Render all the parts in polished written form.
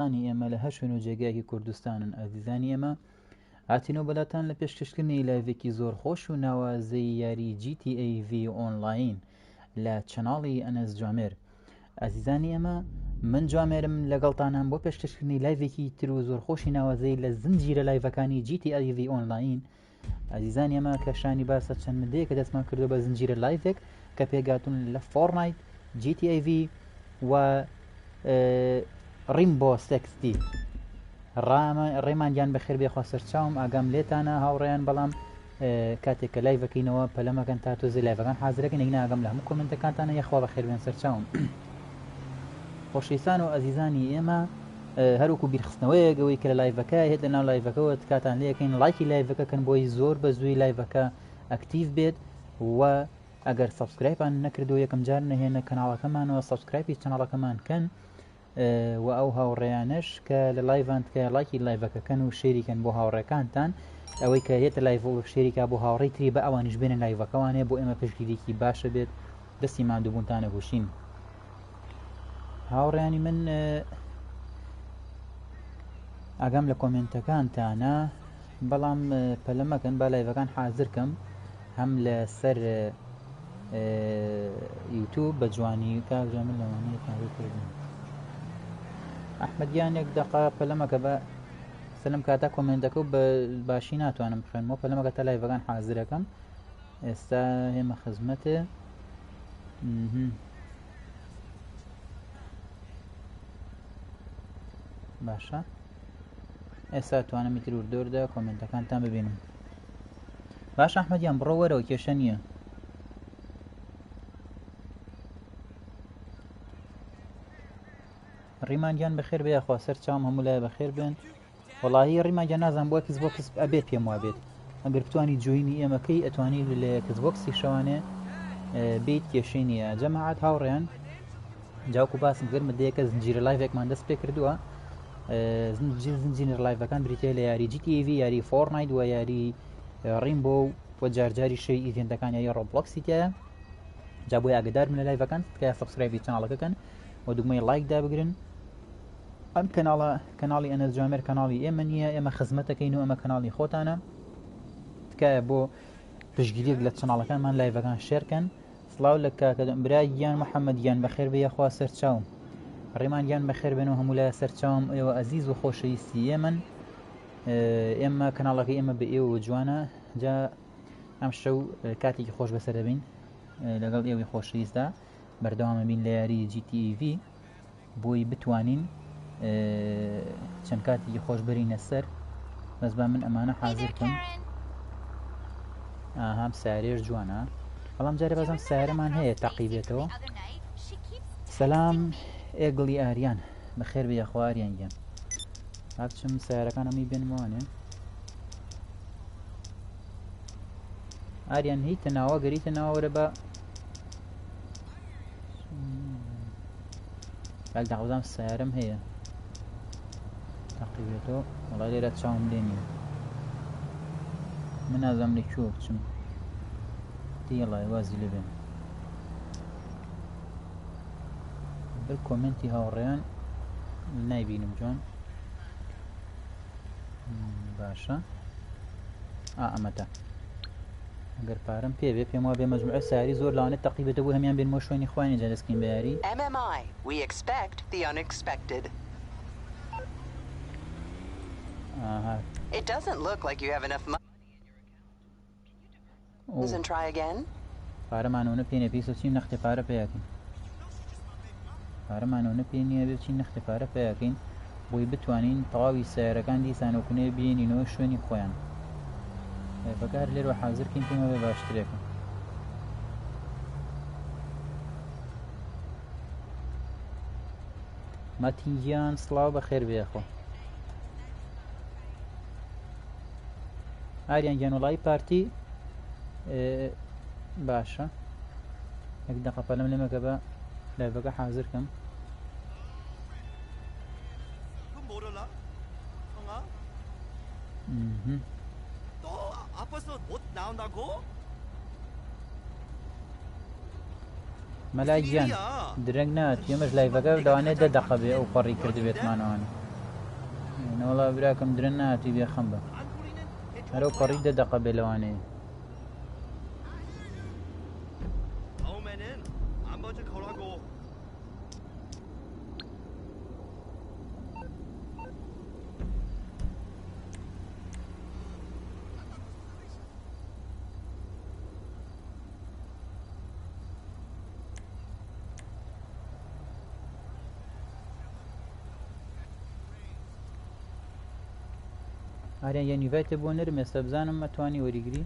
ئێمە لە هەر شوێن و جێگایەکی کوردستانن ئازیزانی ئێمە هاتینەوە بەلاتان لە پێشکەشکردنی لایڤێکی زۆر خۆش و ناوازەی یاری GTA ئۆنلاین لە چەناڵی ئەنەس جوامێر. ئازیزانی ئێمە من جوامێرم لەگەڵتانم بۆ پێشکەشکردنی لایڤێکی تر و زۆر خۆشی ناوازەی لە زنجیرە لایڤەکانی GTA ئۆنلاین. ئازیزانی ئێمە کەشانی باسە چەند مدەیە کە دەستمان کردو بە زنجیرە لایڤێک کە پێگاتون لە فۆرنایت، GTA و ڕیمبۆ سێکستی. ڕێمانگیان بەخێر بێخوا سەرچاوم ئاگام لێتانە هاوڕێیان، بەڵام کاتێک کە لایڤەکەینەوە پەلەمەکەن تا تۆزی لایڤەکان حازرەکەن هیچ ناگەم لە هەموو کۆمنتەکانتانە یەخوا بەخێر بێن سەرچاوم. خۆشەویستان و ئەزیزانی ئێمە هەروکو بیرخستنەوەیەکەوەی کە لە لایڤەکە هێت لەناو لایڤەکەەوە کاتان لەکەین لایکی لایڤەکەکەن بۆی زۆر بە زووی لایڤەکە ئەکتیڤ بێت و ئەگەر سابسکرایبان نەکردو یەکەم جار نەهێنە کەناڵەکەمانەوە سابسکرایبی چەناڵەکەمان کەن و ئەو هاوڕێیانش کە لە لایڤان کە لایکی لایڤەکەکەن و شێریکەن بۆ هاوڕێکانتان ئەوەی کە هێتە لایڤ و شێریکا بۆ هاوڕێی تری بە ئەوانیش بێنە لایڤەکەوانێ بۆ ئێمە پشتگیریکی باشە بێت دەستی ماندووبوونتانە گوشین. هاوڕێیانی من ئاگام لە کۆمنتەکانتانە، بەڵام پەلەمەکەن با لایڤەکان حازرکەم هەم لە سەر یوتیوب بە جوانی کاژە من لەوانەیە کردن ئەحمەدیان یەک دەقا پەلەمەکە بە سەلم کاتا کۆمنتەکە و بە باشی ناتوانم بخوێنمەوە پەلەمەکە تا لایڤەکان حازرەکەم ئێستا هێمە خزمەتێ باشە ئێستا توانم میتر وردۆردا کۆمنتەکانتان ببینم. باش ئەحمەدیان بڕۆ وەرەوە کێشە نییە. ڕیمانگیان بەخێر بێ خوا سەرچاوم هەموو لای بەخێر بێن. وەڵاهی ڕیمانگیان نازانم بۆ کەس بۆ کەس ئەبێت پێم وابێت ئەگەر بتوانی جوینی ئێمەکەی ئەتوانی لە کەس بۆکسی شەوانێ بیت کێشەی نییە. جەماعەت هاوڕێیان جاوکو باسم گرمە دەیەکە زنجیرە لایڤێکمان دەست پێ کردووە. زنجیرە لایڤەکان بریتێ لە یاری GTA یاری فۆرنایت و یاری ڕیمبۆ و جارجاری شەی ئیڤێنتەکان یاری ڕۆبلۆکسی تایە. جا بۆی ئاگدار من لە لایڤەکان تکایە سەبسکرایبی چەناڵەکەکەن و دوگمەی لایکدا بگرن. ئەم کەناڵی ئەنەس جوامێر کەناڵی ئێمە نییە، ئێمە خزمەتەکەین و ئەمە کەناڵی خۆتانە. تکایە بۆ پشتگیریەک لە چەناڵەکانمان لایڤەکان شێرکەن. سڵاو لە کاکە براییان محەممەدیان بەخێر بێ یەخوا سەرچاوم، ڕێمانگیان بەخێر بێن و هەموو لای سەرچاوم. ئێوە ئەزیز و خۆشەویستی ئێمن، ئێمە کەناڵەکەی ئێمە بە ئێوە جوانە. جا ئەم شەو کاتێکی خۆش بەسەر دەبین لەگەڵ ئێوەی خۆشەویستدا بەردەوامە بین لە یاری GTA بۆی بتوانین چەند کاتێکی خۆش بەرینە سەر. بەس با من ئەمانە حازرکەم. ئاهام سارێش جوانە، بەڵام جارێ بەزم سارەمان هەیە تەقیبێتەوە. سەلام ئێگڵی ئاریان بەخێر بێ یەخوا ئاریان گیان هاچم سیارەکان ئەمی بێنمەوانێ. ئاریان هیتە ناوە گەریتە ناوەرە بە بەل داوزام سیارەم هەیە تەقیبێتەوە. وەڵای لێرە چاوم لێنی من نازام لێکوە بچم دیڵای وازی لەبێن. بەر کۆمنتی هاوڕێیان نایبینم جوان. باشە ئەمەتە ئەگەر پارەم پێ بێ پێم وا بێ مەجموعە ساری زۆر لەوانێت تەقیبێتە بۆ هەمیان بێنمەوە شوێنی خوانی جا دەستکەین بە یاری. MMI, we expect the unexpected. It doesn't look like you have enough money in your account. And try again. پارەمانەوە پێ نێ پێی چین نەختێ پارە پێیاکەین. پارەمانەوە پێ نییە بێ چین نەختێ پارە پێیاکەین بۆی بتوانین تەواوی سیارەکان دیسانەکوونێ بینینەوە شوێنی خۆیان. بەکار لێرە حازرکەین پێمە بێ باشترێکە. ماتینگیان سڵاو بەخێر بێخۆ. ئاریان گیان وڵی پارتی باشە یەک دەقە پەلەم لێمەکە بە لایڤەکە حازرکەم. مەلای گیان درەنگ نات ئێمەش لایڤەکە دەوانێت 10 دقە بێ ئەو قەڕی کردبێتمانەوەن. والله براكم درناتي بيا خمبة هلو قريدة دقة بلواني هاريان يعني فايت بو نرم يستبزانم متواني وريقري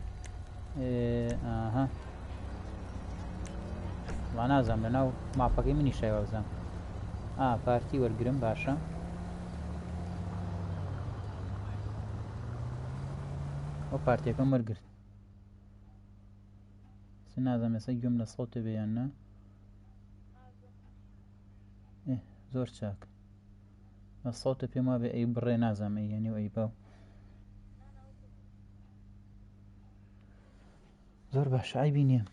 اها والله نازم لناو ماپەکەی منی شایوازم پارتی وەرگرم باشە ئەو پارتیەکەم وەرگرت نازم ێستا گوێم لە سەوتە بێیان نا زۆر چاک بە سەوتە پێم وابێ ئەی بڕێ نازانم ئەی هێنی و ئەی باو زۆر باش عیبی نییە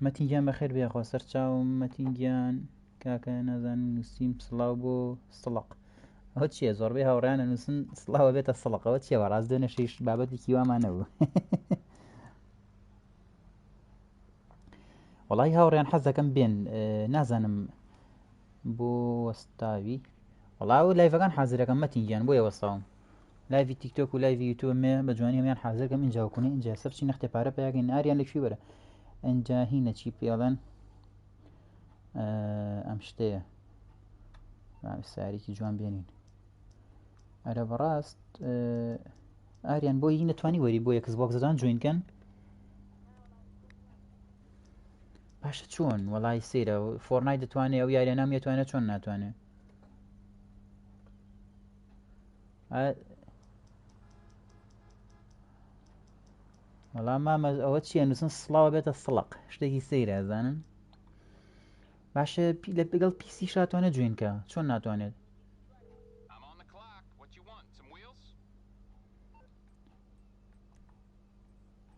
مەتینگیان بەخێر بێخوا سەر چاوم مەتینگیان کاکە نازانم نووسیم سڵاو بۆ سڵق ئەوە چییە زۆربەی هاوڕێیانە نووسن سڵاوە بێتە سڵقەوە چیەوە ڕاست دوێنەشیش بابەتێکی وامان نەبوو وەڵی هاوڕێیان حەز دەکەم بێن نازانم بۆ وەستاوی وەڵاو لایڤەکان حازرەکەم مەتینگیان بۆیە وەستاوم لایڤی تیکتۆک و لایڤی یوتیوبمێ بە جوانی هەمیان حازرەکەم اینجا وکوونێ اینجا سەرچی نەختێ پارە پیاگەین ئاریان لەکوێ وەرە ئەنجا هینە چی پێڵێن ئەم شتەیە ساریکی جوان بێنین ئەرە بەڕاست ئاریان بۆ هی نەتوانی وەری بۆ یەکس بۆکسدان جوینکەن باشە چۆن وەڵی سەیرە فۆرنای دەتوانێت ئەو یاریە نام یەتوانێت چۆن ناتوانێت وەڵام مامە ئەوە چییە نووسن سڵاوە بێتە سڵق شتێکی سەیرە زانن باشە لەگەڵ پیسی شاتوانێت جوینکە چۆن ناتوانێت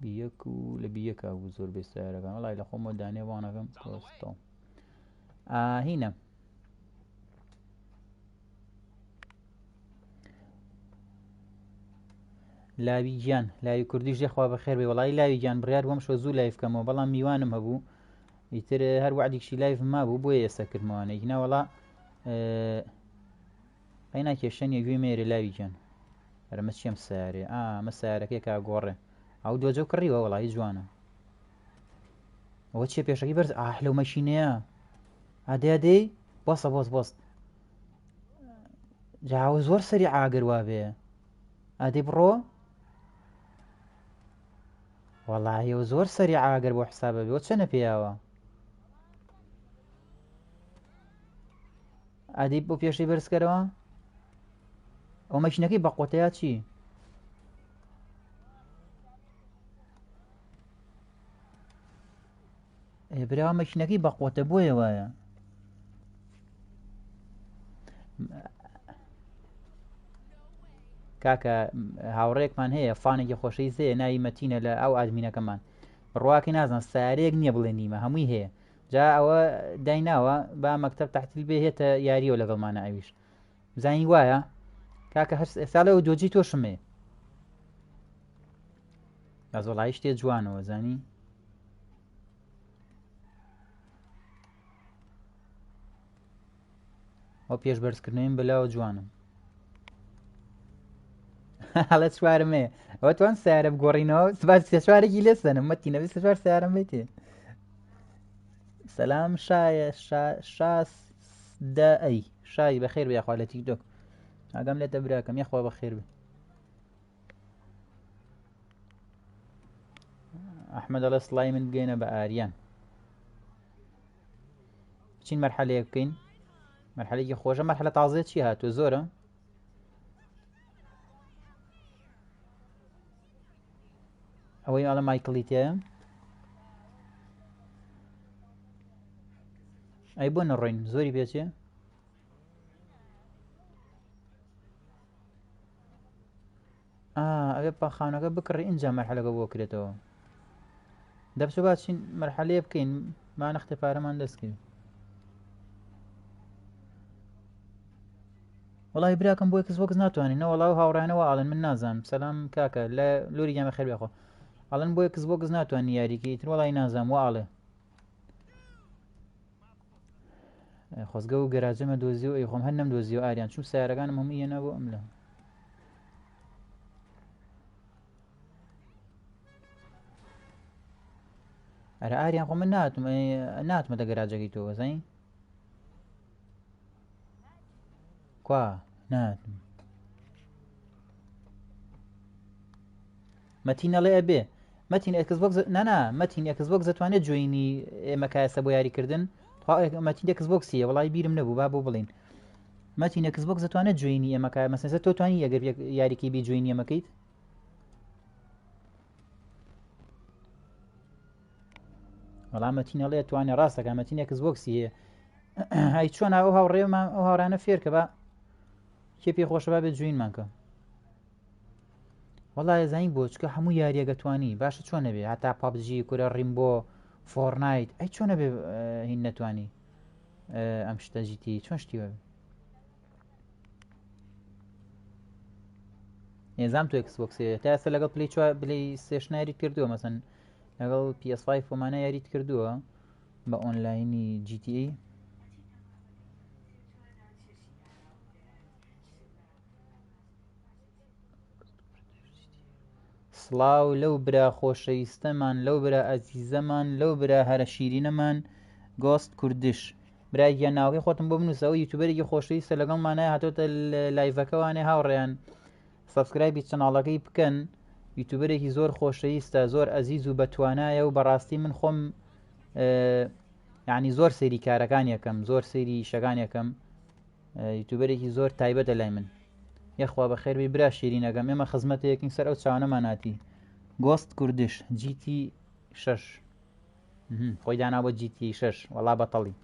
بیەک و لە بیەکە بوو زۆر بێستایەکان وڵی لە خۆمە دانێ وانەکەم کۆستەوە هینە لاوی گیان لاوی کوردیش دێخوا بەخێر بێ وڵی لاوی گیان بڕیار بۆم شۆ زوو لایڤکەمەوە بەڵام میوانم هەبوو ئیتر هەر وعدێکی لایڤ مابوو بۆیە ئێستا کردمەوانە هینا وەڵا ئەی ناکێشەنیە گوێ مێرە لاوی گیان هەرمە چیم سیارێ ئەمە سیارەکەی کا گۆڕێ ئەو دۆجە و کڕیوە وەڵی جوانە ئەوە چیە پێشەکەی بەرز لەو مەشینەیە ئادەی بۆسە بۆست جاوە زۆر سەری ئاگر وابێ ئادەی بڕۆ وەڵایەوە زۆر سەری ئاگەر بۆ حسابە بێ چەنە پێیاوە ئادەی بۆ پێشەی بەرزکەرەوە ئەو مەشینەکەی بەقۆتەیە چی براوە مەشینەکەی بەقۆتە بۆیە وایە کاکە هاوڕێکمان هەیە فانێکی خۆشەی زێ ناوی مەتینە لە ئەو ئادمینەکەمان ڕواکەی نازان سارەیەک نییە بڵێ نیمە هەمووی هەیە جا ئەوە دایناوە با مەکتەب تەحتیل بێ هێتە یاریەوە لەگەڵمانە ئەویش زانی وایە کاکە هەر ئێستا لەوە دۆجی تۆشمێ ئەزۆڵایی شتێ جوانەوە زانی ئەو پێش بەرزکردنەوەیم بەلاوە جوانم هەڵە چوارمێ ئەوە توان سیارە بگۆڕینەوە سێچوارێکی لێسەنم مەتینەوەی سێچوار سیارەم بێتێ سەلام شایە شاسدە ئەی شای بەخێر بێ یاخوا لە تیکتۆک ئاگام لێتە براکەم یەخوا بەخێر بێ ئەحمەد دەڵێ سڵای من بگەینە بە ئاریان بچین مەرحەلەیە بکەین مەرحەلەیەکی خۆشە مەرحەلە تازەیە چی هاتووە زۆرە ئەوەی ئاڵە مایکڵی تێە ئەی بۆ نەڕۆین زۆری بێچێ ئەوێ پاخانەکە بکڕی ئینجا مەرحەلەکە بۆ کرێتەوە دەبچە باچین مەرحەلەیە بکەین ما نەختێ پارەمان دەستکەوێت وڵی براکەم بۆ کەس بۆکەس ناتوانین وەڵاو هاوڕانەوە ئاڵن من نازانم سەسلام کاکە لە لۆری گەمە خێر بێخۆ ئەڵەن بۆ کەس بۆ کەس ناتوانانی یاریکەی تر وڵی نازانم وڵێ خۆزگە و گەراجەمە دۆزی و ئەی خۆم هەر نەم دۆزی و ئاریان چوو سیارەکانم هەموو یەنە بۆ ئەم لە ئەرە ئاریان خۆ من ناتمەدە گەراجەکەی تۆ وەزین کوا ناتم مەتینەڵێ ئەبێ مەتین ئەکەس بۆ نانا مەتین ئەکەس بۆ دەتوانێت جوێنی ئێمە کاسە بۆ یاریکردن مەتین دەکەس بۆکسیە وڵی بیرم نەبوو با بۆ بڵین مەتین ئەکەس بۆ دەتوانێت جوێنی ئێمەکە مەسەسە تۆ توانی ئەگەر یاریکی بی جوێنی ئەمەکەیت وەڵام مەتینەڵێ توانێت ڕاستەکە مەتین ئەکەس بۆکسی هەیە هەی چۆن ئەو هاوڕێمان ئەو هاورانە فێرکە بە کێ پێ خۆشە با بێت جوینمانکە وەڵای زین بۆ چکە هەموو یاریەگەتوانی باشە چۆن نەبێ هەتا پابجی کورە ڕیمبۆ فۆرنایت ئەی چۆن نەبێ هین نەتوانی ئەم شتەجیتی چۆن شتیوە نێزام تو ئەکسبۆکسێ تا ئێستا لەگەڵ پلی سێشن یاریت کردووە مەسەن لەگەڵ PS5 فۆمانە یاریت کردووە بە ئۆنلاینی GTA سڵاو لەو برا خۆشەویستەمان لەو برا ئەزیزەمان لەو برا هەرە شیرینەمان گۆست کوردش برای گیان ناوەکەی خۆتم بۆ بنووسەوە یوتیوبەرێکی خۆشەویستە لەگەڵمانایە هاتۆتە لایڤەکەوانێ هاوڕێیان سەبسکرایبی چەناڵەکەی بکەن یوتیوبەرێکی زۆر خۆشەویستە زۆر ئەزیز و بەتوانایە و بەڕاستی من خۆم یعنی زۆر سەیری کارەکان یەکەم زۆر سەیری شەکان یەکەم یوتیوبەرێکی زۆر تایبەتە لای من یەخوا بە خێربی برا شیرینەکەم ئێمە خزمەتێکین سەر ئەو چاوانەماناتی گۆست کوردش GT6 خۆی داناوە GT6 وەڵا بەتەڵی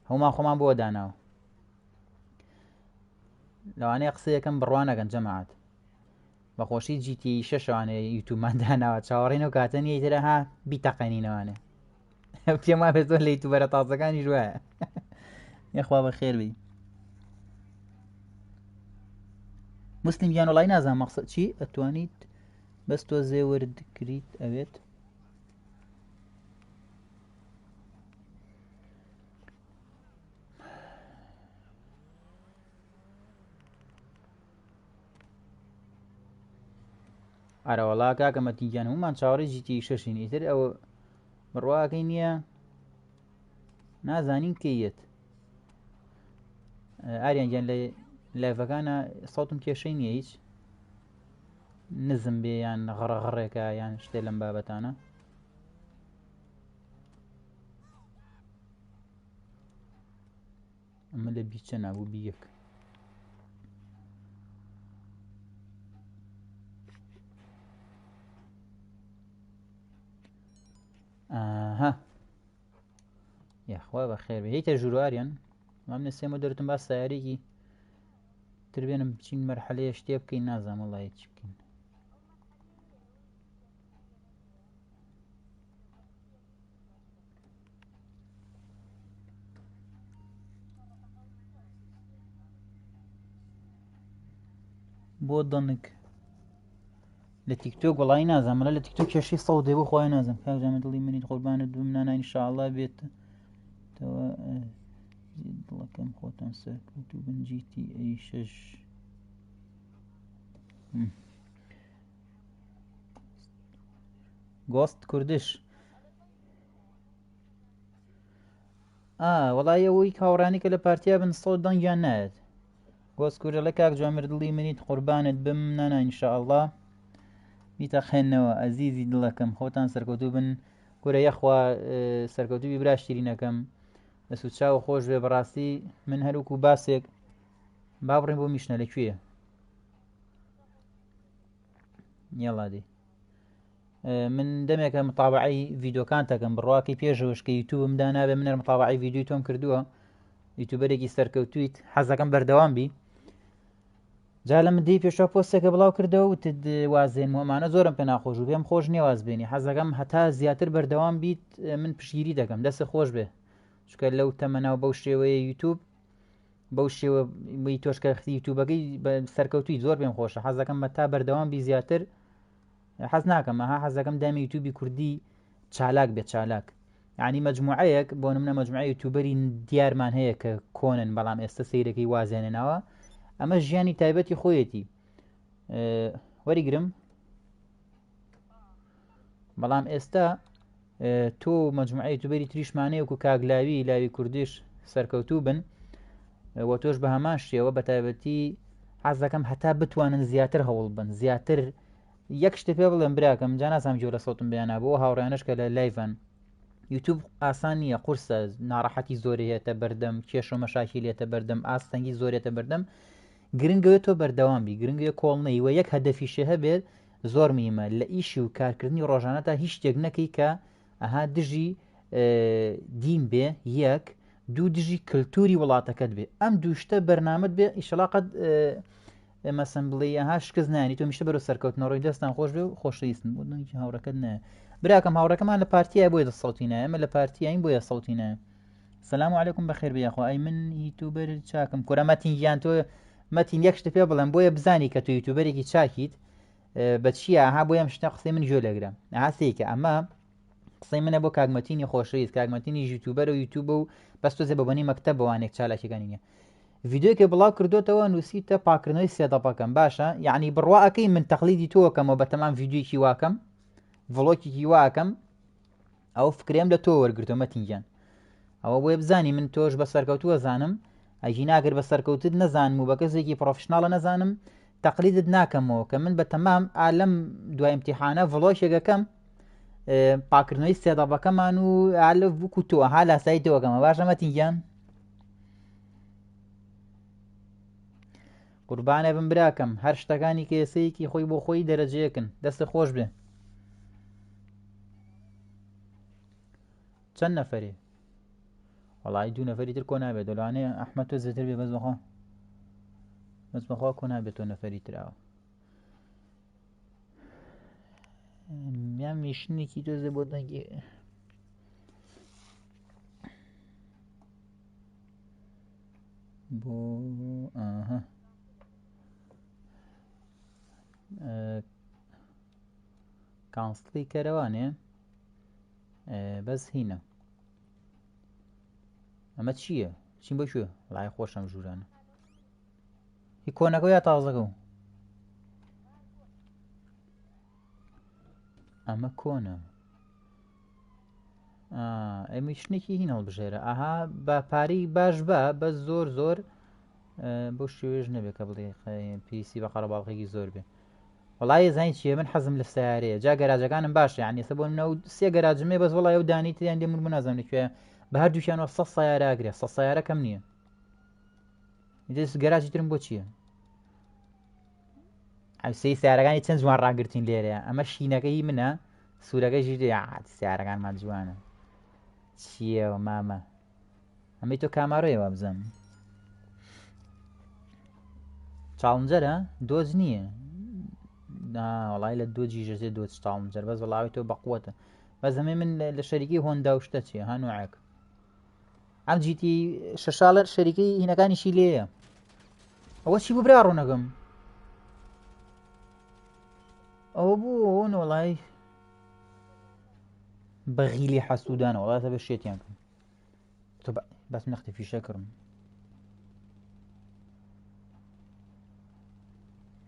هەمومان خۆمان بۆ داناوە لەوانەیە قسەیەکەم بڕوانەکەن جەماعەت بەخۆشی GT6 شوانەیە یوتوبمان داناوە چاوەڕێن و کاتەنی ترە ها بیتەقێنینەوانێ پێم وا بێت زۆر لە یوتوبەرە تازەکانی ژوایە یەخوا بە خێربی مسلیم گیان وڵای نازانم مەقسەد چی ئەتوانیت بەس تۆ زێوەردکریت ئەوێت ئارەوەڵا کاکە مەتینگیان هەمومان چاوەڕێی GT6ین ئیتر ئەوە بڕواکەی نییە نازانین کەیەت ئاریان گیان لە لایڤەکانە سەوتم کێشەی نییە هیچ نزم بێ یان غڕەغڕێکە یان شتێ لەم بابەتانە ئەمە لە بیچە نابوو بیەک ئاها یاخوا بە خێر بێ هیتە ژوورواریان مام نسێمە دەرتم باس سیارێکی تر بێنم بچین مەرحەلەیە شتێ بکەین نازانم وەڵای چی بکەین بۆ دەنک لە تیکتۆک وەڵای نازانم لە تیکتۆک کێشەی سەوت دێ بۆ خۆی نازانم کاژامە دڵی منیت قوربانت بم نانای ئینشاءڵڵا بێتەوە دڵەکەم خۆتان سەرکەوتوو بن GTA6 گۆست کوردش وەڵای ئەوەی کاوەڕانی کە لە پارتیا بن سەوت دەنگیان نایەت گۆست کوورە لە کاک جوامر دڵی منیت قوربانت بم نانای ئینشاءڵڵا بیتەقێنەوە ئەزیزی دڵەکەم خۆتان سەرکەوتوو بن گورە یەخوا سەرکەوتووی برا شیرینەکەم دەست و چاو خۆش بێ بەڕاستی من هەروکو باسێک با بڕێم بۆ میشنە لەکوێیە یاڵا دێ من دەمێکە متابعی ڤیدۆکان دەکەم بڕواکەی پێشەوەش کە یوتیوبم دانابێ منەر متابعی ڤیدیۆی تۆم کردووە یوتیوبەرێکی سەرکەوتویت حەزەکەم بەردەوام بی جا لە من دەی پێشەوە پۆستێکە بڵاو کردەوە وتت وازێن ئەمانە زۆرم پێ ناخۆش و پێم خۆش نییە واز بێنی حەزەکەم هەتا زیاتر بەردەوام بیت من پشگیری دەکەم دەستە خۆش بێ چکە لەو تەمەناو بەو شێوەیە یوتیوب بەو شێوە می تۆشکە یوتیوبەکەی بە سەرکەوتوی زۆر پێم خۆشە حەز دەکەم بە تا بەردەوام بی زیاتر حەز ناکەم ئەها حەز دەکەم دامی یوتیوبی کوردی چالاک بێت چالاک یعنی مەجموعەیەک بۆ نمونە مەجموعە یوتیوبەری دیارمان هەیە کە کۆنن بەڵام ئێستا سەیرەکەی وازێنێنەوە ئەمە ژیانی تایبەتی خۆیەتی وەریگرم بەڵام ئێستا تۆ مەجموعە یوتیوبەری تریشمانەیە و کاگلاوی لاوی کوردیش سەرکەوتوو بن وە تۆش بە هەمان شێوە بە تایبەتی حەز دەکەم هەتا بتوانن زیاتر هەوڵ بن زیاتر یەک شتە پێ بڵێم براکەم جا نازانم جۆرە سەوتم بێنە بۆ هاوڕێنش کە لە لایڤن یوتیوب ئاسان نییە قورسە ناڕەحەتی زۆری هێتە بەردەم کێش و مەشاکیلێتە بەردەم ئاستەنگی زۆرێتە بەردەم گرنگەوێت تۆ بەردەوام بی گرنگە کۆڵنەی وە یەک هەدەفیشە هەبێت زۆر میمە لە ئیشی و کارکردنی ڕۆژانەتا هیچ شتێک نەکەی کە ئەها دژی دین بێ یەک دوو دژی کللتوری وڵاتەکەت بێ ئەم دووشتە بەرنامەت بێ ئیشەلاقەت مەسم بڵێ ئەها شکست نانی تۆ میشتە بەرەو سەرکەوتنەوەی دەستان خۆش بێ و خۆشەویستن بۆ هاوڕەکەت نایە براکەم هاوڕەکەمان لە پارتیای بۆیە دەسەڵتی نایە ئەمە لە پارتیاین بۆیە سەڵتی نایە سەلام عەلەیکوم بەخێر بێخوا ئەی من یوتیوبەر چاکم کورە مەتین گیان تۆ مەتین یەک شتە پێ بڵێم بۆیە بزانی کە تۆ یوتیوبەرێکی چاکیت بە چییە ها بۆ ئەم شتە قسەی من جۆ لەگرم ئاسێکە ئەمە قسەی منە بۆ کاگمەتینی خۆشەویست کاگمەتینی یوتیوبەر و یوتیوبە و بەس تۆزێ بەبوونی مەکتەب بەوانێک چالاکیەکانینە ڤیدیۆکە بڵاو کردوتەوە نووسیتە پاکردنەوەی سێدەپەکەم باشە یعنی بڕواکەی من تەقلیدی تۆکەمەوە بە تەمام ڤیدیۆکی واکەم ڤڵۆکێکی واکەم ئەو فکرێم لە تۆ وەرگرتۆ مەتینگیان ئەوە بۆیە بزانی من تۆش بە سەرکەوتووە زانم ئەژی ناگەر بە سەرکەوتت نەزانم و بە کەسێکی پرۆفشناڵە نەزانم تەقلیدت ناکەمەوە کە من بە تەمام ئالەم دوای ئیمتیحانە ڤڵۆشێکەکەم پاکردنەوەی سێدەپەکەمان و ئالە وەکو تۆ ها لاسایی تۆکەمە باشە مەتینگیان قوربانە بم براکەم هەر شتەکانی کێسەیەکی خۆی بۆ خۆی دەرەجەیەکن دەستە خۆش بێ چەند نەفەری وەڵی دوو نەفەری تر کۆ نابێت دەلوانەیە ئەحمەد تۆ زیاتر بێ بەس بەخوا کۆ نابێت تۆ نەفەری تراوە میان میشنێکی تۆزێ بۆ دەنگی بۆ ئاها کانسڵی کەرەوانێ بەس هینە ئەمە چییە چیم بۆ شوێ وڵای خۆشەم ژوورانە هی کۆنەکە یا تازەکە و ئەمە کۆنە ئەمە شتێکی هین هەڵبژێرە ئاها بە پارەی باش بە بەس زۆر زۆر بۆ شێوێژ نەبێت کە بڵێ پیسی بە قەرەباڵغێکی زۆر بێ وڵای زانی چیە من حەزم لە سیارەیە جا گەراجەکانم باشە یعنی ئێستا بۆ سێ گەراجمێ بەس وڵای ئەو دانی تریان لێ من نازانم لەکوێ بە هەردووکیانەوە 100 سیارە ئاگرێ 100 سیارە کەم نییە گەراجی ترم بۆ چییە ئەوسەی سیارەکانی چەند جوان ڕاگرتین لێرەیە ئەمە شینەکەی منە سوورەکەی سیارەکانمان جوانە چییەوە مامە ئەمەی تۆ کامارۆیەوە بزەم چاڵنجەرە دۆز نییە وڵای لە دۆجی ژەزێ دۆ چاڵنجەر بەس وڵاوی تۆ بەقوتە بەس ئەمەی من لە شەریکی هۆندا و شتە چیە هانوعەک ئەم جیتی شەشاڵە شەریکەی هینەکانیشی لێیە ئەوە چی بوو برا ڕوونەکەم ئەوە بوو ئەوە وڵای بەغیلی حەسوودانە وڵاتە بە شێتیان کەم تۆ بەس نەختی فیشە کڕم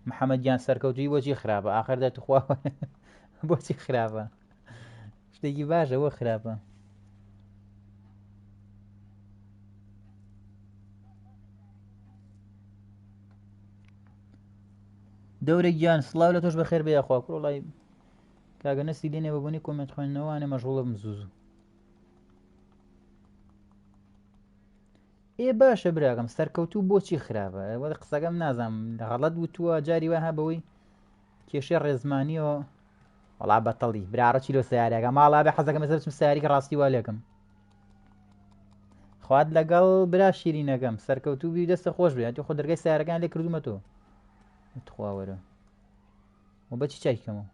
محەممەدیان سەرکەوتوی بۆچی خراپە ئاخر دەتخوا بۆچی خراپە شتێکی باشە بۆ خراپە دەورێک گیان سڵاو لە تۆش بەخێر بێخوا کوڕڵی کاگە نەسی لێنێ بەبوونی کۆمنت خوێندنەوەوانێ مەژغوڵە بمزوزو ئێ باشە براکەم سەرکەوتوو بۆچی خراپە وە قسەکەم نازانم غەڵەت وتووە جاری وەها بەوەی کێشەی ڕێزمانیەوە وەڵا بەتەڵی برارە چیلۆ سیارەکە ماڵا بێ حەزەکەم ێستا بچم سیارێکی ڕاستی وا لێکم خوات لەگەڵ برا شیرینەکەم سەرکەوتوو بی دەستە خۆش بێت خۆ دەرگای سیارەکان لێ کردومە تۆ تخواوەرە و بەچی چاکەمەوە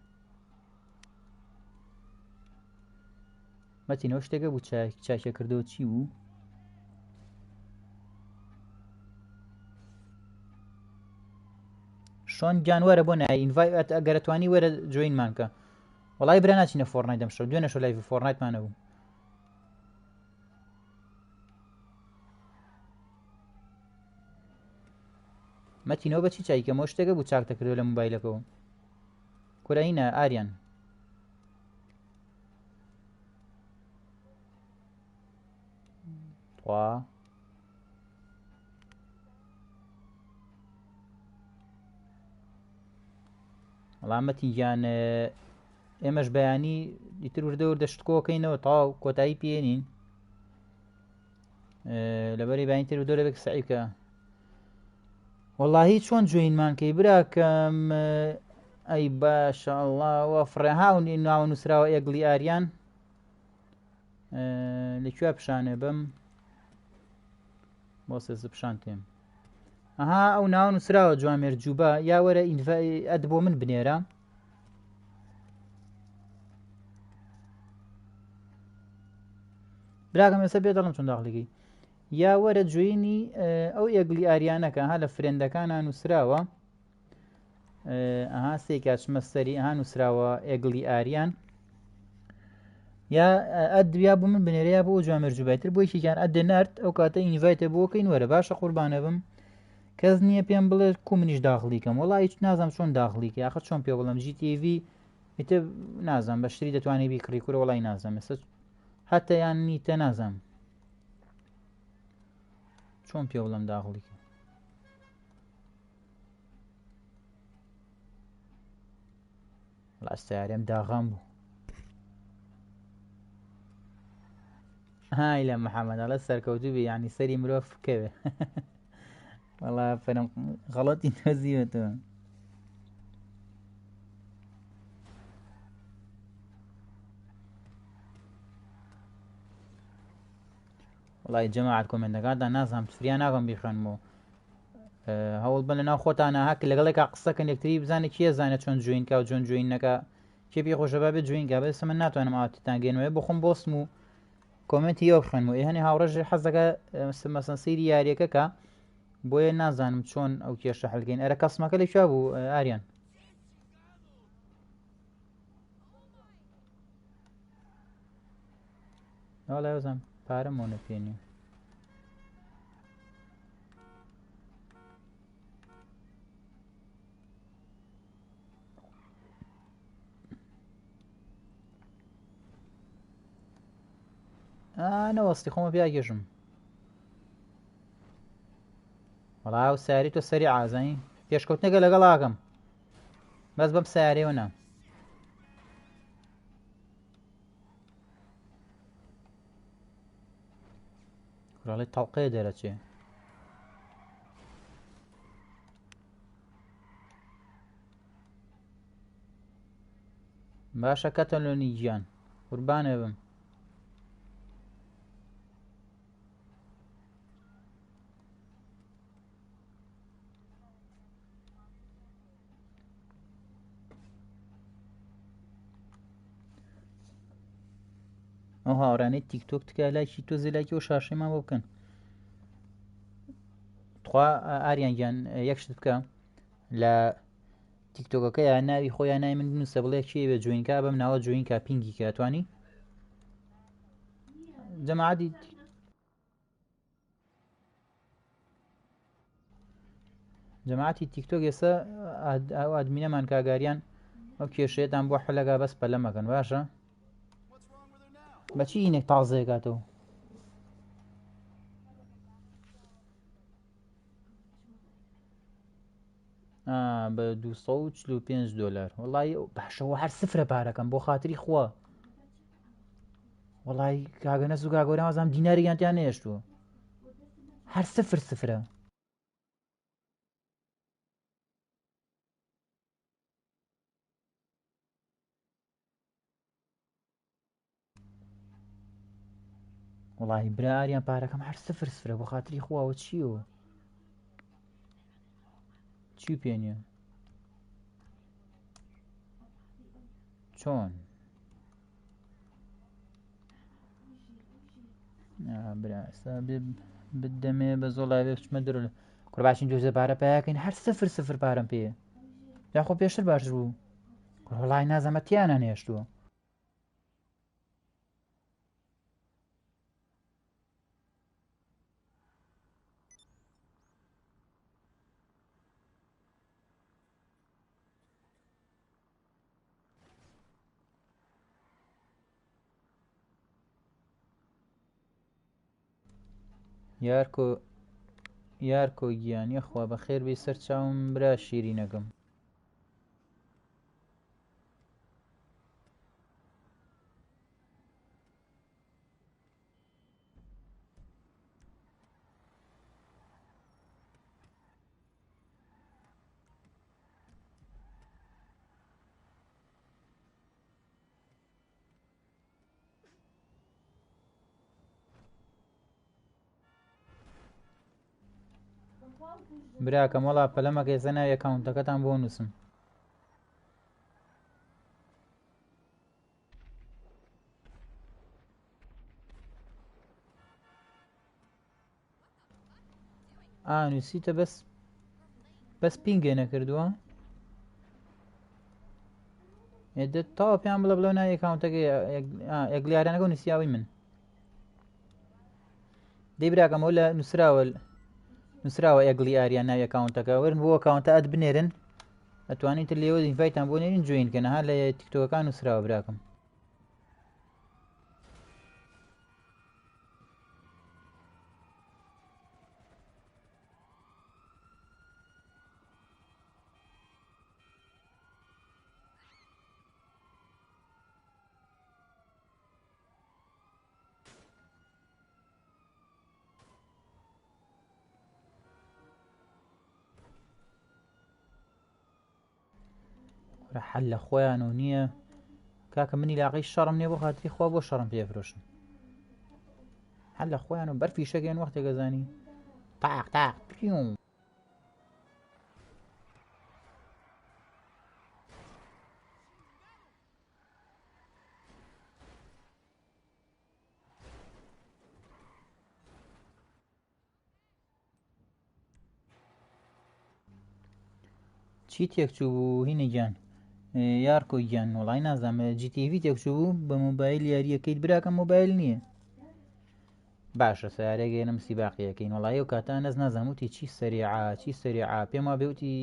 مەتینەوە شتێکە بوو چاکە کردەوە چی بوو شۆن گیان وەرە بۆ نای ئینڤایت ئەگەرەتوانی وەرە جوینمان کە وڵای برا ناچینە فۆرنایت دەمشەوە دوێنە شۆ لایڤ فۆرنایتمانە بوو مەتینەوە بەچی چایکەمەوە شتێکە بوو چاک دەکردو لە مۆبایلەکەەوە کورەینە ئاریان وا وەڵامەتی گیان ئێمەش بەیانی دیتر وردە وردە شتکۆکەینەوە تاو کۆتایی پێێنین لەبەری باینتر و دۆرە بێک سعیکە وەڵاهی چۆن جوێینمان کەی براکەم ئەی باشەڵڵاوە فڕێهاونی ناوە نووسراوە ئێگڵی ئاریان لەکوێ پیشانێ بم بۆ سێز پیشان تێم ئەها ئەو ناوە نووسراوە جوامێر جووبە یا وەرە ئەد بۆ من بنێرە براکەم ێستا پێ دەڵم چۆن داخلیگەی یا وەرە جوێینی ئەو ئێگلی ئاریانەکە ها لە فرێندەکانە نووسراوە ئەها سێ کاتچمە سەری ئەها نووسراوە ئێگلی ئاریان یا ئەدیا بوو من بنێرەیە بۆ جوامێر جوبایتر بۆیشیان ئەدە نرد ئەو کاتە ئینڤایتە بۆکەین وەرە باشە قوربانە بم کەس نییە پێم بڵێ کو منیش داخلیکەم وەڵی هیچ نازانم چۆن داخلیکە یاخە چۆن پێ بڵم جی تیڤ ئیتە نازانم بەشتری دەتوانێت بیکڕی کوورە وڵی نازانم ئێستا هەتە یان نیتە نازانم چۆن پێ بڵم داخلیکە ڕاستەیارێم داغام بوو هاي لە محەممەدەڵە سەرکەوتوو بێ ینی سەری مرۆڤ بکەوێ وەڵا فەرم غەڵەتی تۆزیوەتەوە وڵی جەماعەت کۆمنتەکاندا نازانم فریا ناکەم بیخوێنمەوە هەوڵ بن لەناو خۆتانە هەک لەگەڵێکا قسەکەن یەکتری بزانێت کێ زانێت چۆن جوینکە و جۆن جوینەکە کێ پێی خۆشەبا بێت جوینکە بەس من ناتوانم ئاواتتان گەێنەوە بۆ خۆم بۆسم و کۆمنتی ئەوە بخوێنمەوە هەنێ هاوڕێژی حەزەکە مەسەن سەیری یاریەکەکە بۆیە نازانم چۆن ئەو کێشە هەڵگەین ئەرە کەسمەکە لەکوێ بوو ئاریان وەڵای وەزانم پارەمەوە نەپێنی نەوەستی خۆمە پیاگەژم وەڵاو ساری تۆ سەری ئازانی پێشکەوتنەکە لەگەڵاکەم بەس بەم سیارەوە نا ڕاڵی تەڵقەیە دەرەچێ باشە کەتەلۆنی گیان قوربانێ بم ئەو هاوڕانەی تیکتۆک تکە لایکی تۆ زیلاکی و شاشەیمان بۆ بکەن تخوا ئاریان گیان یەک شت بکە لە تیکتۆکەکە یان ناوی خۆیان نای من بنووسە بڵێ چی بێ جوینکە بەم ناوە جوینکە پینگی کە توانی جەماعەتی تیکتۆک ئێستا ئەو ئادمینەمان کاگاریان ئەو کێشەیەتان بۆ حەلەکە بەس پەلە مەکەن باشە بەچی ئینێک تازەیەکاتەوە بە $245 وەڵی باشەوە هەر سفرە پارەکەم بۆ خاتری خوا وەڵی کاگەنە سوگا گەورە وازام دیناریان تیان نێشتووە هەر سفرە وڵی برا ئاریان پارەکەم هەر سفرە بۆ خاتری خواوە چیەوە چی پێنیە چۆن براستا بدەمێ بە زۆڵای بێ بچمە درۆ کورباشین جۆزە پارە پیاکەین هەر سفر پارەم پێ یاخۆ پێشتر باش بوو وڵای نازەمەتیانە نێشتووە یارکۆ گیانی خوا بە خێر بێ سەر چاوم برا شیرینەکەم براکەم وەڵا پەلەمەکە ێزە ناوی ئەکاونتەکەتان بۆ نووسم نووسیتە بەس پینگێ نەکردووە تاوە پێیان بڵە بڵەو ناوی ئەکاونتەکە ئەگلیارانەکە نووسیاوی من دەی براکەم ئەو لە نووسراوە ئەگلی ئاریان ناوی ئەکاونتەکە وەرن بۆ ئەکاونتە ئەد بنێرن ئەتوانین تر لێوە ئینڤایتان بۆ نێرین جوین کەنەها لە تیکتۆکەکان نووسراوە براکەم حەل لە خۆیان و نییە کاکە منی لاقەی شەڕم نییە بۆ خاتری خوا بۆ شەڕم پێفرۆشم حەل لە خۆیان و بەرفی شەکێن وەختێک گەزانی تاق پیوم چی تێکچوو بوو هینە گیان یارکۆ گیان وڵای نازانم جیتیڤ تێکچوو بوو بە مۆبایل یاریەکەیت براکە مۆبایل نییە باشە سیارەگەێنم سیباقیەکەین وڵایی و کاتان نەز نازانوتی چی سەریعا پێم وا بێوتی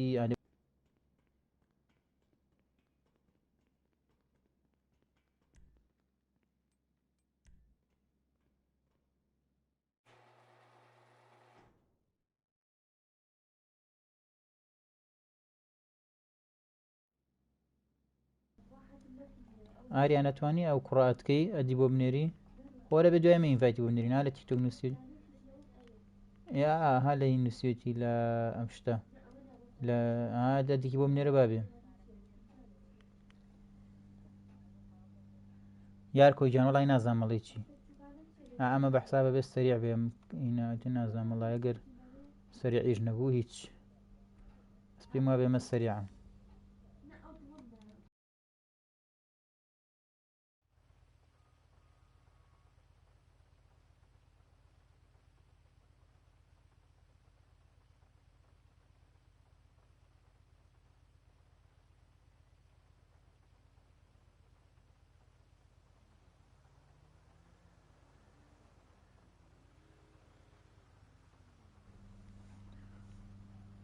ئاریان نەتوانی ئەو کوڕاتکەی ئەدی بۆ بنێری خۆرە بێ دوایمە ئینڤایتی بۆ بنێرین ها لە تیکتۆک نووسی ها لە هین نووسێتی لە ئەم شتە لە دەدیکی بۆ بنێرە بابێ یارکۆی گیان وڵای نازانم مەڵێ چی ئەمە بە حسابە بێت سەریع بێم ئیناتی نازانم وڵای ئەگەر سەریعیش نەبوو هیچ پێم وا بێ ئەمە سەریعە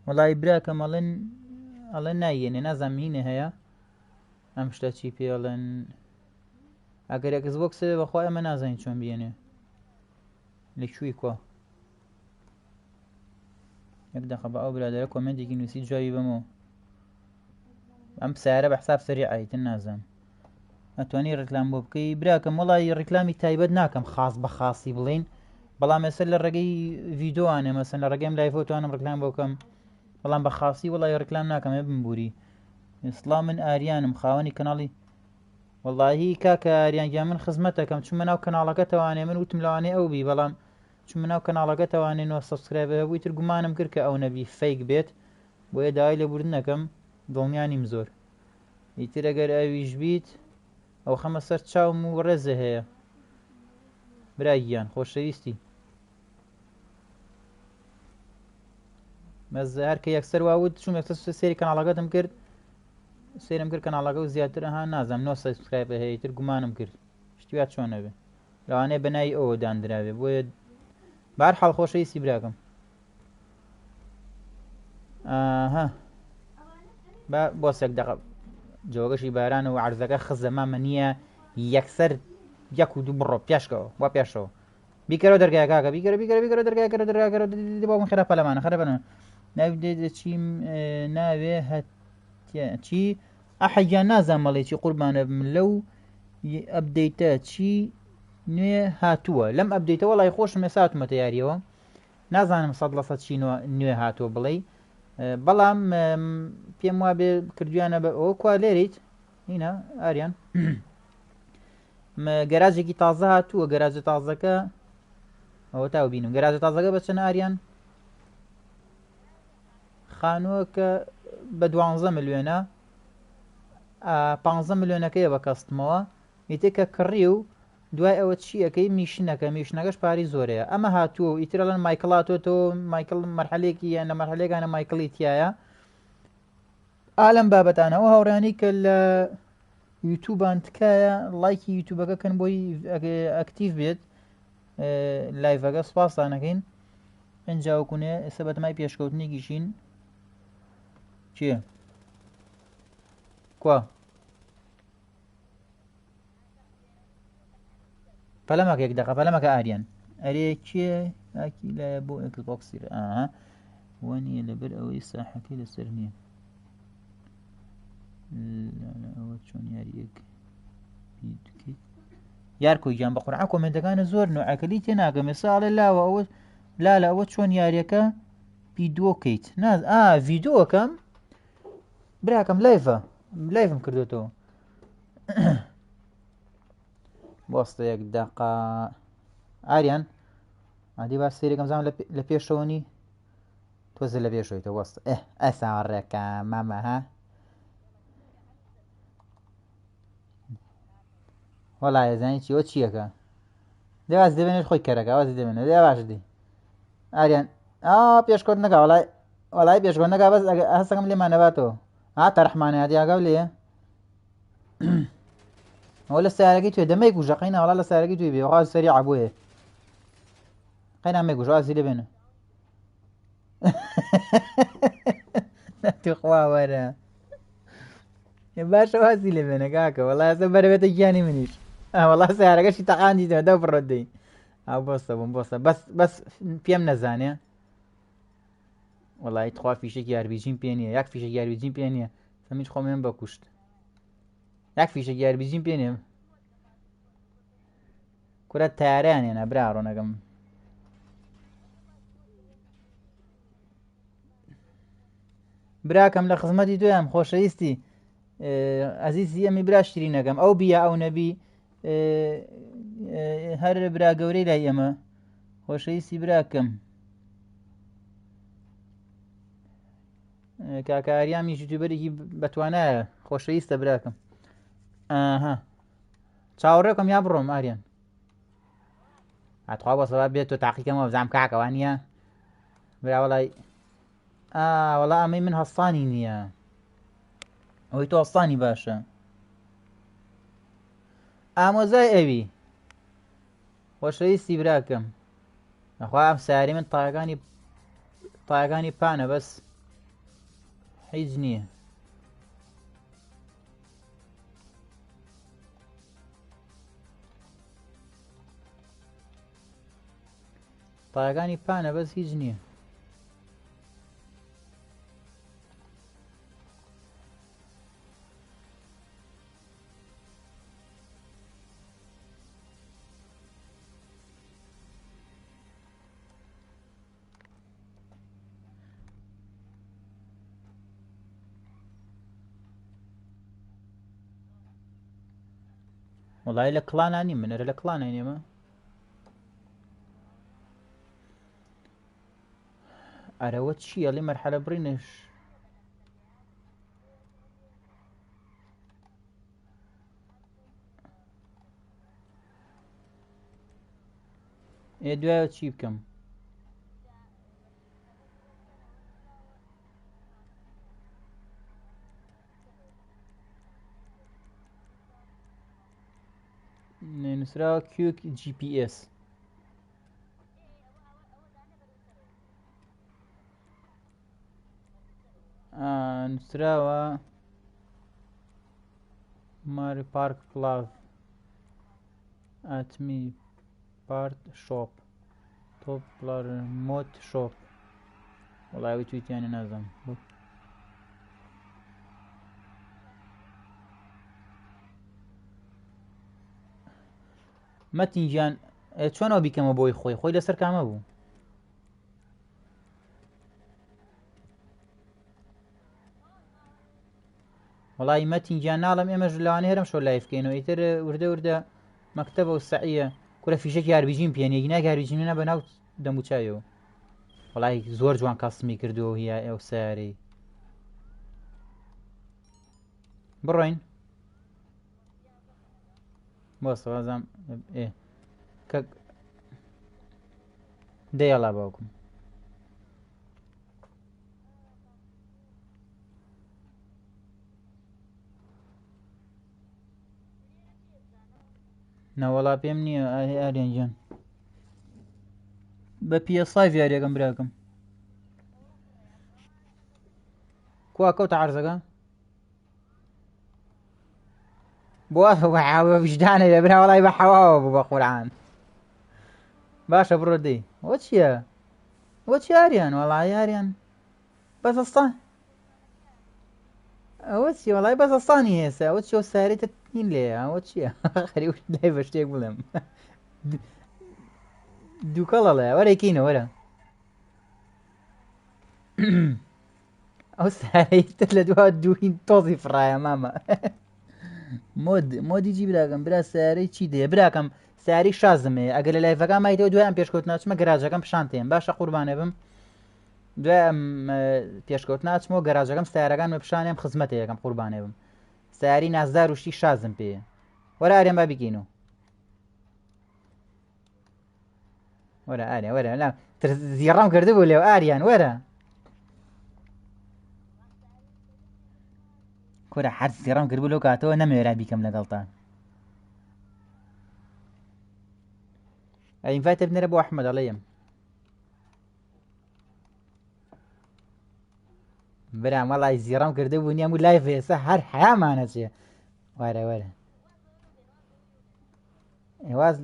وەڵی براکە ئەڵێن نایێنێ نازانم هینە هەیە ئەم شتە چی پێڵێن ئەگەر ئەکس بۆکسێ بەخوا ئەمە نازانین چۆن بێنێ لەکوێی کۆ یەک دەقە بە ئەو برادەرە کۆمنتێکی نووسی جوابی بەمەوە ئەم سیارە بە حساب سەریعایتن نازانم ئەتوانی ڕێکلام بۆ بکەی براکەم وەڵی ڕێکلامی تایبەت ناکەم خاص بە خاصی بڵین بەڵام ێستا لە ڕێگەی ڤیدۆوانێ مەسەن لە ڕێگەیم لایڤۆ توانم ڕێکلام بۆ بکەم بەڵام بە خاصی وەڵی ڕێکلام ناکەم ێ بمبووری ئیسڵام من ئاریانم خاوەنی کەناڵی وەڵاهی کاکە ئاریانگیان من خزمەتەکەم چونمە ناو کەناڵەکە تەوانێ من وتم لەوانێ ئەو بی بەڵام چونمە ناو کەناڵەکە تەوانێ 9 سەبسکرایبەر هەبووی تر گومانم کرد کە ئەو نەبی فەیک بێت بۆیە داوای لێبوردن نەکەم دڵنیانیم زۆر ئیتر ئەگەر ئەویش بیت ئەو خەمە سەر چاوم و ڕێزە هەیە برای گیان خۆشەویستی بەس هەر کە یەکسەر واوت چوم یەکسەر سێری کەناڵەکەتم کرد سێرم کرد کەناڵەکە و زیاتر ها نازانم 9 سابسکرایب هەیەتر گومانم کرد شتیات چۆنە بێ لەوانەیە بەنای ئەوە دانراوێ بۆیە بەهەرحاڵ خۆشەویستی براکەم ئاها بۆ سێک دەقە جۆگەشی بارانە و عەرزەکە خزەمامە نییە یەکسەر یەک و دوو بڕۆ پێشکەوە وا پێشەوە بیکەرەوە دەرگای کاکە بیکەرە دەرگاکەرە بۆ من خراپ پەلەمانە خراپە ناوێ چیم ناوێ چی ئەحەیان نازانمەڵێ چی قوربانە بم لەو ئەپدەیتە چی نوێ هاتووە لەم ئەپدەیتە وەڵای خۆشم ێستا هاتوومەتە یاریەوە نازانم 100% چی نوێ هاتووە بڵێ بەڵام پێم وا بێ کردویانە بە ئەوە کوا لێریت هینە ئاریان گەراجێکی تازە هاتووە گەراجە تازەکە ئەوە تا بینم گەراجە تازەکە بە چەند ئاریان خانووە کە بە 12 ملیۆنە 15 ملیۆنەکەیە بە کەستمەوە ئیتێکە کڕی و دوای ئەوە چیەکەی میشنەکەش پاری زۆرەیە ئەمە هاتووە و ئیترە لەن مایکڵاتۆ مایکل مەرحەلێکی یان لە مەرحەلێکانە مایکڵی تایە ئالەم بابەتانەوە هاوڕانی کە لە یوتوبان تکایە لایکی یوتوبەکە کەن بۆی ئەکتیڤ بێت لایڤەکە سوپاسانەکەین ئەنجاوکوونێ ئێستا بەتەمای پێشکەوتنێکیشین چییە کوا پەلەمەکە یەک دەقە پەلەمەکە ئاریان ئەرێ کێ ئاکی لایە بۆ ئەکسبۆکسیر ئاها وانیە لەبەر ئەوەی ساحەکەی لەسەر نییە ئەوە چۆن یاریەک یار کۆیجان بە قورعان کۆمنتەکانە زۆر نوعەکەلی تێ ناکەم ێستا ئاڵێ لاوە ئەوە لالە ئەوە چۆن یاریەکە ڤیدۆکەیت ناز ڤیدۆکەم براکەم لایڤم کردوێتەوە بۆستە یەک دەقا ئاریان ئادی باس سێرێکم زانم لە پێشەوەنی تۆزە لە پێشەوەیتە وەستە ئەساڕێکە مامە ها وەڵایە زانی چیەوە چیەکە دەواز دەبێنێت خۆی کەرەکە وازی دەبێنێت دێ باش دی ئاریان پێشکۆت نەکە وەڵای پێشکۆت نەکە بەس هەستەکەم لێمانەباتەوە تەرەحمانەتی ئاگاو لێە ئەوە لە سیارەکەی توێ دەمەی گوژە قەینە وەڵا لە سیارەکەی توێ بێ وەخواز سەری عەبوویە قەینا مێ گوژە وازی لێبێنە توخوا وەرە باشە وازی لێبێنە کاکە وەڵا ئێستا بەرەبێتە گیانی منیش وەڵا سیارەکەشی تەقاندی تەوە دە بڕۆت دەی بۆستە بۆستە بەس پێم نەزانێ وەڵای تخوا فیشێکی یاربیجیم پێ نییە یەک فیشێکی یاربیجیم پێ نییە سەمیش خۆمێن بە کوشت یەک فیشێکی یاربیجیم پێ نییە کورە تارانێ نەبرا ڕۆنەکەم براکەم لە خزمەتی تۆیان خۆشەویستی ئەزیزی ئەمی برا شیرینەکەم ئەو بیە ئەو نەبی هەر برا گەورەی لای ئێمە خۆشەویستی براکەم کاکاریامیش یوتیوبەرێکی بەتوانایە خۆشەویستە براکەم ئاها چاوەڕێکم یا بڕۆم ئاریان ئاتخوا بۆ سەبا بێت تۆ تاقیکەمەوە بزانام کاکەوان نییە برا وەڵای وەڵا ئەمەی من هەستانی نییە ئەوەی تۆ هەستانی باشە ئامۆزای ئەوی خۆشەویستی براکەم نەخوا ئەم سیارەی من تایەکانی پانە بەس هیچ نییە تایەکانی پانە بەس هیچ نییە وەڵای لە کڵانانی منەرە لە کڵانە نێمە ئەرەوە چییە لێ مەرحەلە بڕینش دوایە چی بکەم نسرا كيوك جي بي اس نسراوە ماری پارک پلاف ئاتمی پارت شۆپ تۆپڵەر مۆت شۆپ وەڵاوی تویتیانە نازانم مەتینگیان چۆنەوە بیکەمە بۆی خۆی لەسەر کامە بوو وەڵی مەتینگیان ناڵم ئێمەش لەوانە هێرم شۆ لایفکەینەوە ئیتر وردە مەکتەبە و سەعیە کورە فیشێک یاربیجیم پێێنێ ناگاربیجیمێنە بە ناو دەموچایەوە وەڵی زۆر جوان کاسمی کردووە هی ئەو سیارەی بڕۆین بۆسەوازام کە دەیەڵا باوکم ناوەڵا پێم نییە ئاریانجان بە PS5 یاریەکەم براکەم کوا کەوتە عەرزەکە بۆ وجدانە لێ برا وەڵی بە حەواوە بوو بە قورعان باشە بڕۆ دەی ئەوە چییە ئەوە چی یاریان وەڵای یاریان بەزستان ئەوە چی وەڵای بەزستانی هێستا ئەوە چی ساریتە نین لێ ئەوە چییە خەری لای بە شتێک بڵێم دووکەڵەڵێ وەرەکەینە وەرە ئەو ساریتر لە دووە دووین تۆزی فڕایە مامە مۆدیجی براکەم برا سیارەی چی دێ براکەم سیاری شازمێ ئەگەر لە لایفەکان مایتەوە دوایان پێشکەوت ناچمە گەراجەکەم پیشانتێن باشە قوربانێ بم دوای پێشکەوت ناچمەوە گەراجەکەم سیارەکان بە پیشانێم خزمەتە یەکەم قوربانێ بم سیاری نازدار وشتی شازم پێ وەرە ئارێن با بگەینەوە وەرە ئارێ وەرە زیڕام کردبوو لێو ئاریان وەرە کورە حەر زیڕام کردبوو لەو کاتەوە نەمەوێرا بیکەم لەگەڵتان ئینڤایتە بنێرە بۆ ئەحمەد ئەڵێم برام وەڵی زیڕام کردبوو نیام و لایڤ ێستا هەر حیامانە چێ وەرە وەرە ئێواز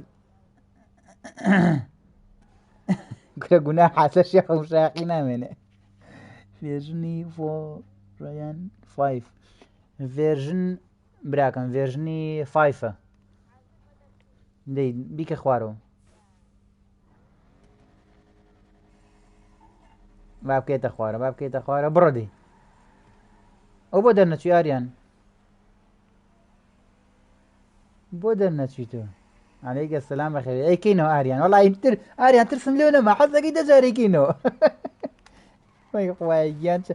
گورە گونا حاسە شێخم شاقی نامێنێ ڤێژنی ڤۆڕەیان 5 ڤێژن براکەم ڤێژنی 5ە دەی بیکە خوارەوە با بکەیتە خوارە بڕۆ دەی ئەو بۆ دەرنەچوی ئاریان بۆ دەرنەچویتەوە عەلەیکە سەلام بەخێر ئەیکەینەوە ئاریان وەڵی تر ئاریان ترسم لێو نەما حەزەکەی دەجارێکینەوە وای خوای گیان چ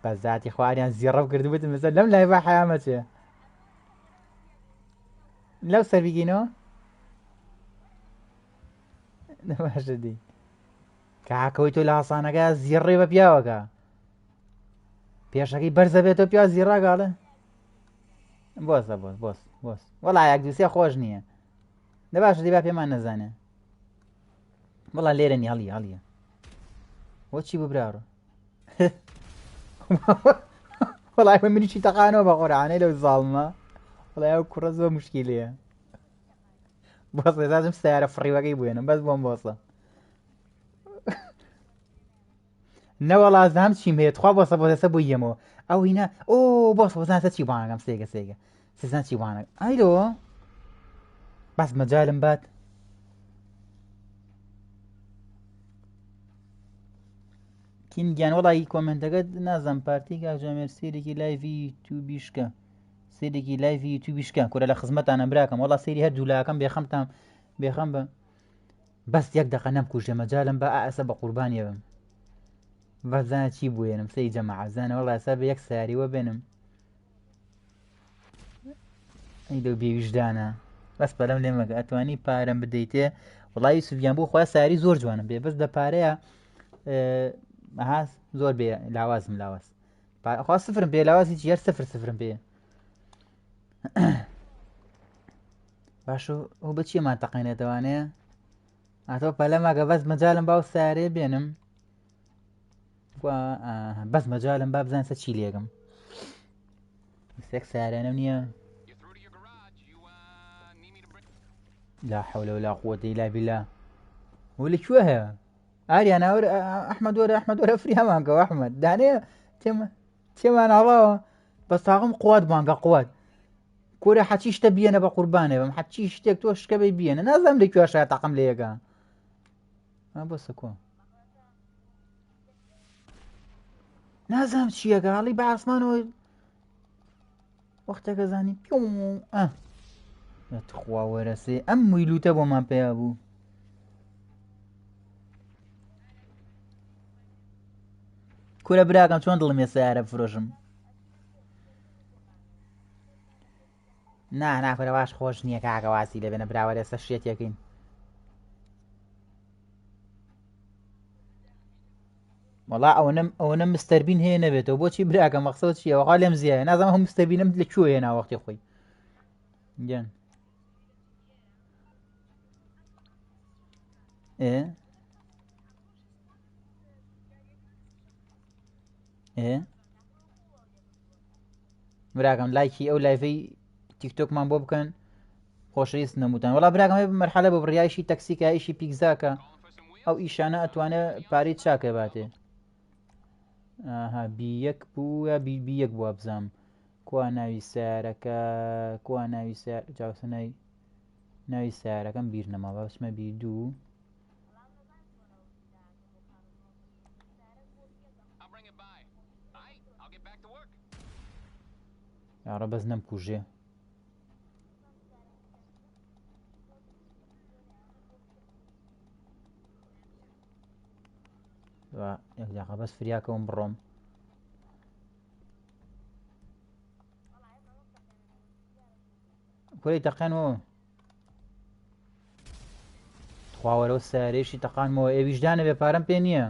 بە زاتی خواریان زیڕەو کردبووتم مەسەر لەم لای بە حیامە چێ لەو سەر بیگەینەوە باشە دی کاکەوەی تۆ لە هەسانەکە زیڕێ بە پیاوەکە پێشەکەی بەرزە بێتەوە پیا زیڕاگاڵە بۆسە بۆس وەڵا یەک دووسێ خۆش نییە دە باشە دی با پێمان نەزانێ وەڵا لێرەنی هەڵیە وە چی ببراڕە وەڵای منیشی تەقانەوە بە قورعانەی لەو زاڵمە وەڵای ئەو کوڕە زۆر موشکیلەیە بۆس ێزازم سیارە فڕیوەکەی بوێنم بەس بۆم بۆسە نەوەڵا زام چیم هەیە تخوا بۆسە بۆ دەسە بۆ یەمەوە ئەو هینە ئۆ بۆس بۆزانسە چی بانەکەم سێگە سێزان چی بانەکە ئایلۆ بەس مەجالم بات کینگیان وەڵی کۆمنتەکەت نازانم پارتی کاکجامێر سێرێکی لایڤی یوتیوبیشکە سێرێکی لایڤی یوتیوبیشکە کورە لە خزمەتانە براکەم وەڵا سێری هەر دوولاکەم بێخەم بە بەس یەک دەقە نەمکوژێ مەجالم بە ئاسە بە قوربانیە بم بەزانە چی بوێنم سەی جەماعەزانە وەڵا ئەسا بە یەک ساریوە بێنم ئەی لەو بێویژدانە بەس بەلەم لێ مەگە ئەتوانی پارەم بدەیتێ وەڵی سوڤیان بۆ خۆیان ساری زۆر جوانم بێ بەس دە پارەیە ئەهاس زۆر بێ لاوازم لاواز خوا سفرم پێ لاوازی هەر سفرم پێ باشە ئەو بە چیمان تەقینێتەوانەیە ئاتۆ پەلەماگە بەس مەجالم باو سارێ بێنم بەس مەجالم با بزانسە چی لێگەم سێک سارێنم نییە لا حول ولا قوة إلا بالله ولي شو هي أري أنا أحمد ورا فري همان أحمد داني تما أنا الله بس هاقم قوات بانقا قوات كوري حتشيش تبينا بقربانه بم حتشيش تك توش كبي بينا نازم لك واش طاقم ليكا ما بس كو نازم شي قالي بعثمان وقتك زاني بيوم تخوا ورسي ام ويلو تبو ما بيابو كورا براكم شلون ظلم يا سيارة بفروشم نا كورا باش خوش نية كاكا واسي لبنا براوري سشيت يكين والله او نم مستربين هي نبيته بوشي براكم مقصود شي وقال مزيان نازم هم مستربين مثل شو هنا وقت اخوي جن ايه براكم لايكي او لايفي تيك توك مان بو بكن خۆشەویست نەموتان وڵا براکەم مەرحەلە بۆ بڕیایشی تەکسیکە ئیشی پیکزاکە ئەو ئیشانە ئەتوانێ پارەی چاکە باتێ بیەک بووە بیەک بووە بزانم کوا ناوی سیارەکە کوا ناوی جاوسە ناوی سیارەکەم بیر نەما بەچمە بیر دوو یاڕە بەس نەمکوژێ یەک داقە بەس فریاکەوم بڕۆم کۆی تەقێنەوە خواوەرەوە سارێشی تەقانمەوە ئێویژدانە بێ پارەم پێ نییە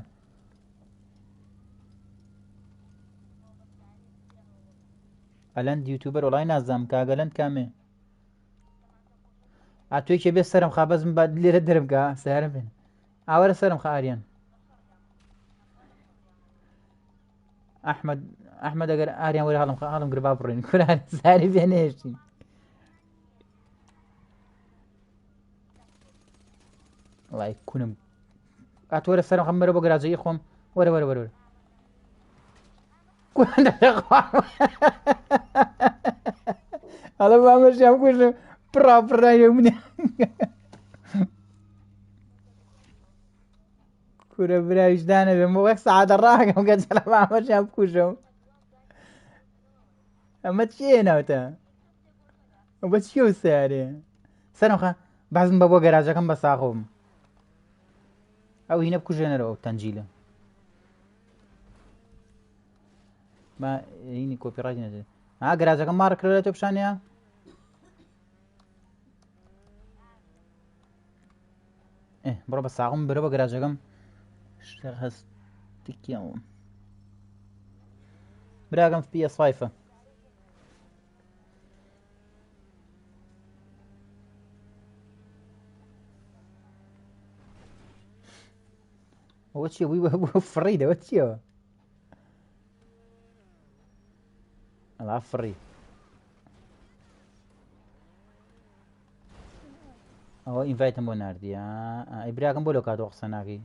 ئەلەند یوتیوبەر وڵای نازام کاگەلەند کامێ توێکێ بێ سەرم خا بەزم با لێرە دەرمکە سیارم بێن ئاوەرە سەرم خاریان ئەحمەد ئەگەر ئاریان وەرە هەڵم گربا بڕین کوران ساری بێنێشتی وڵای کونم ئاتوەرە سەرم خەمبەرە بۆ گەراجەی خۆم وەرە هەڵە بامەشیان کوژم پڕاپڕای منێ کورە براویشدانە بێ وەک سەعاتە ڕاکەم کە جەڵە بامەشیان بکوژم ئەمە چیە ناوتە بە چیە و سیارێ سەرم خە بازم بە بۆ گەراجەکەم بە ساخۆم ئەو هینە بکوژێنەرەوە ئەو تەنجیلە ما هینی کۆپیڕایت نەدێت گەراجەکەم ماڕکرێت تۆ پیشانەیە بڕۆ بە ساغم برە بە گەراجەکەم شتێک هەست تکیەوە براگەم PS5 ئەوە چیە بووی فڕیدەوە چیەوە ئەڵا فڕی ئەوە ئینڤایتم بۆ ناردیە ئەیبراکەم بۆ لە کاتەوە قسە ناکەی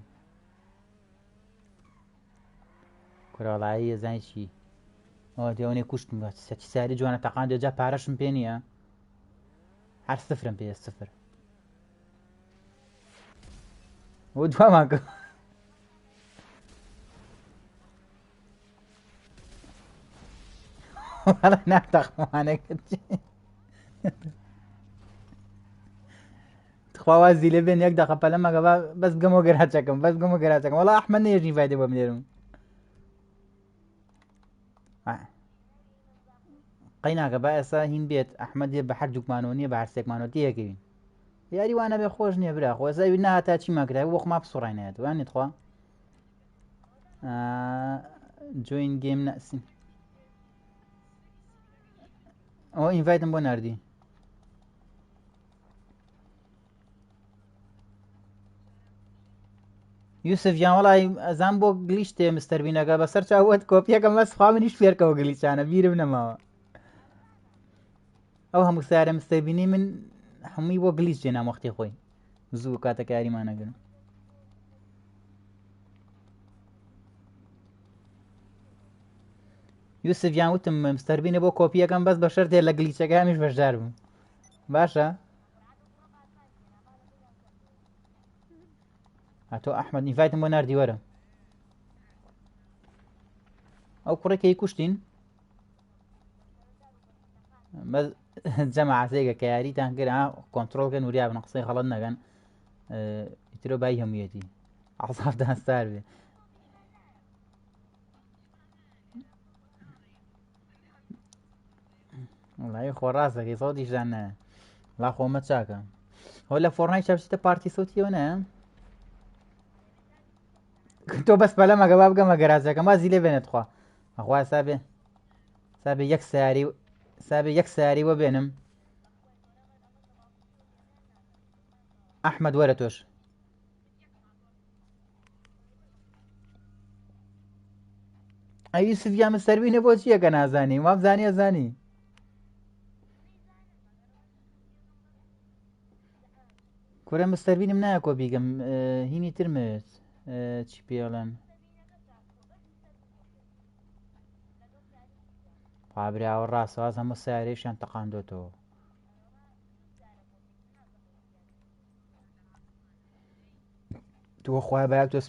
کورەڵایی ێزانی چی ئەوە دێوەنێ کوشتم سەتی ساری جوانە تەقان دێجا پارەشم پێ نییە هەر سفرم پێ سفر بۆ دوامان کە وەڵا ناتەقمانەکەت خوازی لێ بێن یەک دقە پەلەمەکە بەس بگەمەوە گەراجەکەم وەڵا ئەحمەد نەیەژنی فایدە بۆ بنێرم قەی ناکە با ئێستا هین بێت ئەحمەد دێ بە هەر دووکمانەوە نییە بە هەرسێکمانەوە تێیەکەوین یاری وانە بێ خۆش نییە برا خۆ ئێستا ناهاتا چیمان کرا بۆ خۆما بسوڕاینێت وانێت خوا جوین گێم نەسین ئەوە ئینڤایتم بۆ ناردی یوسف جان وڵی ئەزان بۆ گلیشتێ مستەربینەکە بەسەر چاوت کۆپیەکەم مەسخوا منیش فێرکەوە گلیچانە بیرم نەماوە ئەو هەموو سارە مستەربینی من هەمووی بۆ گلیچ جێنام وەختی خۆی زوو کاتە کاریمانەگرن یوسف جان وتم مستەربینە بۆ کۆپیەکەم بەس بە شەرتێ لە گلیچەکەمیش بەشدار بووم باشە هاتۆ ئەحمەد نیڤایتم بۆ ناردی وەرە ئەو کوڕێکی کوشتین جەماعەتێکە کە یاریتان کرد کۆنتڕۆڵکەن وریا بن قسەی خەڵەت نەکەن ئیترۆ بای هەموویەتی عەسابتان ستار بێ وڵی خۆڕاستەکەی سەڵاتیشدان نایە لا خۆمە چاکە هۆ لە فۆڕنای چاپچیتە پارتی سەوتیەوە نایە تۆ بەس پەلەمەکە با بگەمە گەراجەکە مازی لێ بێنێت خوا ئەخوا سابێ یەک سیاری وە بێنم ئەحمەد وەرە تۆش ئەی یوسف یا مستەربینە بۆ چییەکە نازانی وام زانی ئەزانی کورە مستەربینم نایە کۆ بیگەم هینی ترمت چی پێڵێن پابراوە ڕاستەواز هەموو سیارێشیان تەقاندۆتەوە تۆ خوای باک تۆ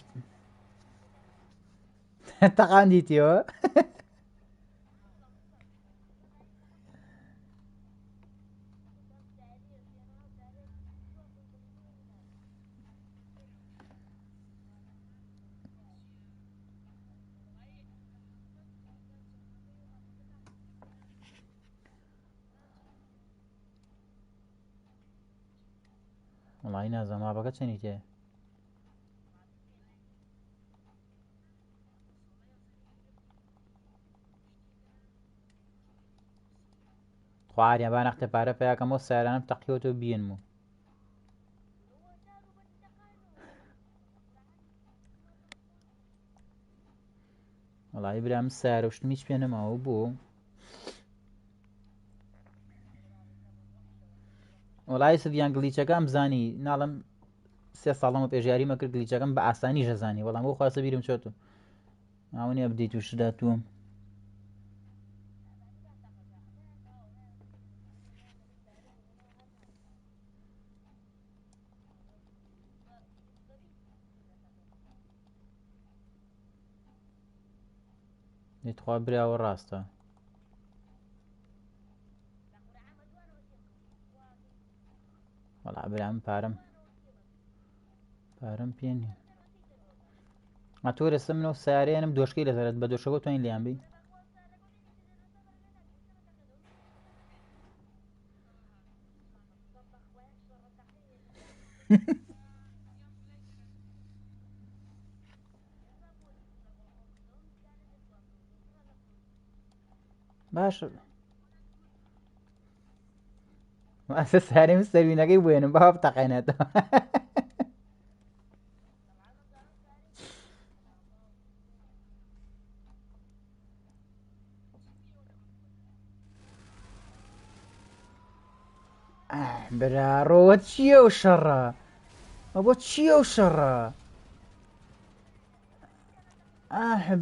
تەقاندیتیەوە وڵی نازە مابەکە چەنی تێ خواریان با نەختە پارە پیاکەمەوە سارانم تەقیوەتەوە بینم و وڵی برام سارە شتم هیچ پێ نەماوە بوو وڵی سڤیان گلیچەکەم زانی ناڵم 3 ساڵەمە پێژیاریمە کرد گلیچەکەم بە ئاسانی ژەزانی وەڵام بۆ خواستە بیرم چۆتو ئاونی ئەبدەیت توشداتووم دەیتخوا براوە ڕاستە وەڵا برام پارەم پێ نییە تۆ لەسە منەوە سارێنم دۆشکەی لەسەرت بە دۆشەکە توانین لیان بی باشە ئەسە سارێ مستەربینەکەی بێنم بەوا بتەقێنێتەوە برارۆوە چییە و شەڕە ئەوە چییە و شەڕە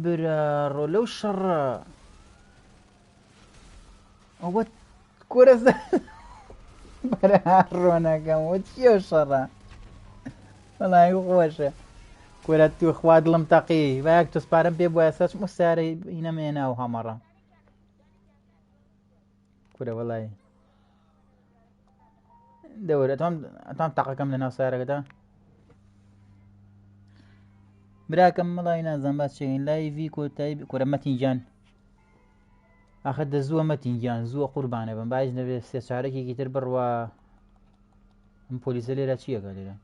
برارۆ لەو شەڕە ئەوە کورە بەراڕۆنەکەم وە چییە و شەڕە وەڵی خۆشە کورە تو خوا دڵم تەقی وایەک تۆ سپارەم پێ بووە سەر مستارەی هینەمێنا و هەمەڕە کورە وەڵی دەورە ئەتام تەقەکەم لە ناو سارەکەدا براکەم مەڵی نازان باس چێین لایڤی کۆتایی کورە مەتینجان ئاخە دەزووە مەتینجان زووە قوربانە بم باش دەبێت سێ چارەکێکی تر بڕوە ئەم پۆلیسە لێرە چیەکە لێرە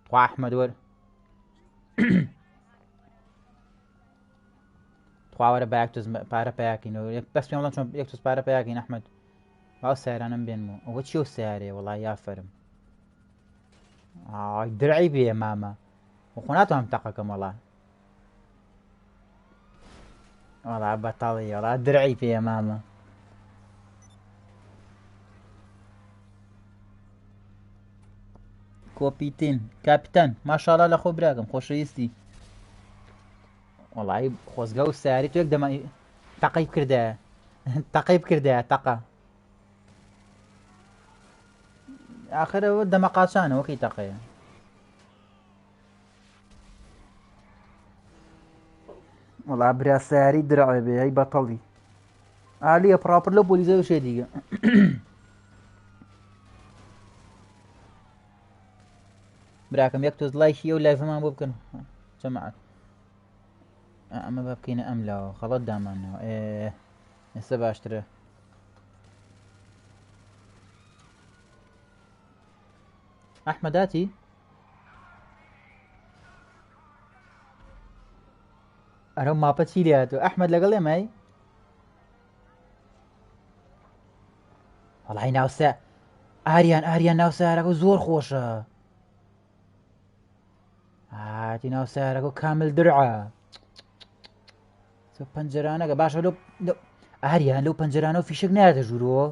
خوا ئەحمەد وەرە خواوەرە بە یەک پارە پیاکەینەوە بەس پێم وڵام چۆن یەک تۆز پارە پیاکەین ئەحمەد باو سیارانم بێنمەوە ئەوە چی و سیارێ وەڵی یافەرم درعی بێ مامە وخوناتهم تقكم والله بطلي والله درعي فيه ماما كوبيتين كابتن ما شاء الله لخو براكم خوشويستي والله خۆزگە و سیاری تو یەک دەمە تەقەی کردە تەقەی بکردە تەقە ئاخرەوە دەمە قاچانە وەکی تەقەیە وڵا برا سیاری درەوێ بێ ئەی بەتەڵی ئالیە پراپر لە پۆلیزە شێ دیگە براکەم یەک تۆز لایکی ئەو لایڤەمان بۆ بکەن جەماعەت ئەمە بە بکەینە ئەم لاوە خەڵەت دامانەوە ئێستا باشترە ئەحمەداتی ئەرە ماپە چی لێهاتوە ئەحمەد لەگەڵ ئێمەی وەڵای ناوسە ئاریان ناوسارەکە زۆر خۆشە هاتی ناوسارەکە کامل درعە پەنجەرانەکە باشە لەو ئاریان لەو پەنجەرانە و فیشک نایەتە ژوورەوە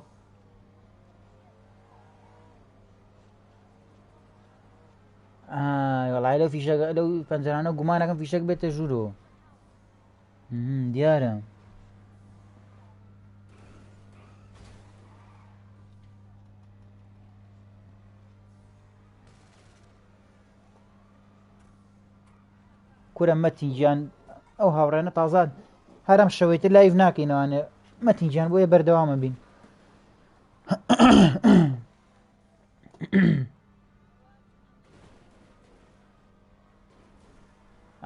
وەڵای لەو فیشەکە لەو پەنجەرانە گومانەکەم فیشک بێتە ژوورەوە دیارە کورە مەتیجان ئەو هاوڕێنە تازان هەرم شەوەیتر لایڤ ناکەینەوانێ مەتیجان بۆیە بەردەوامە بین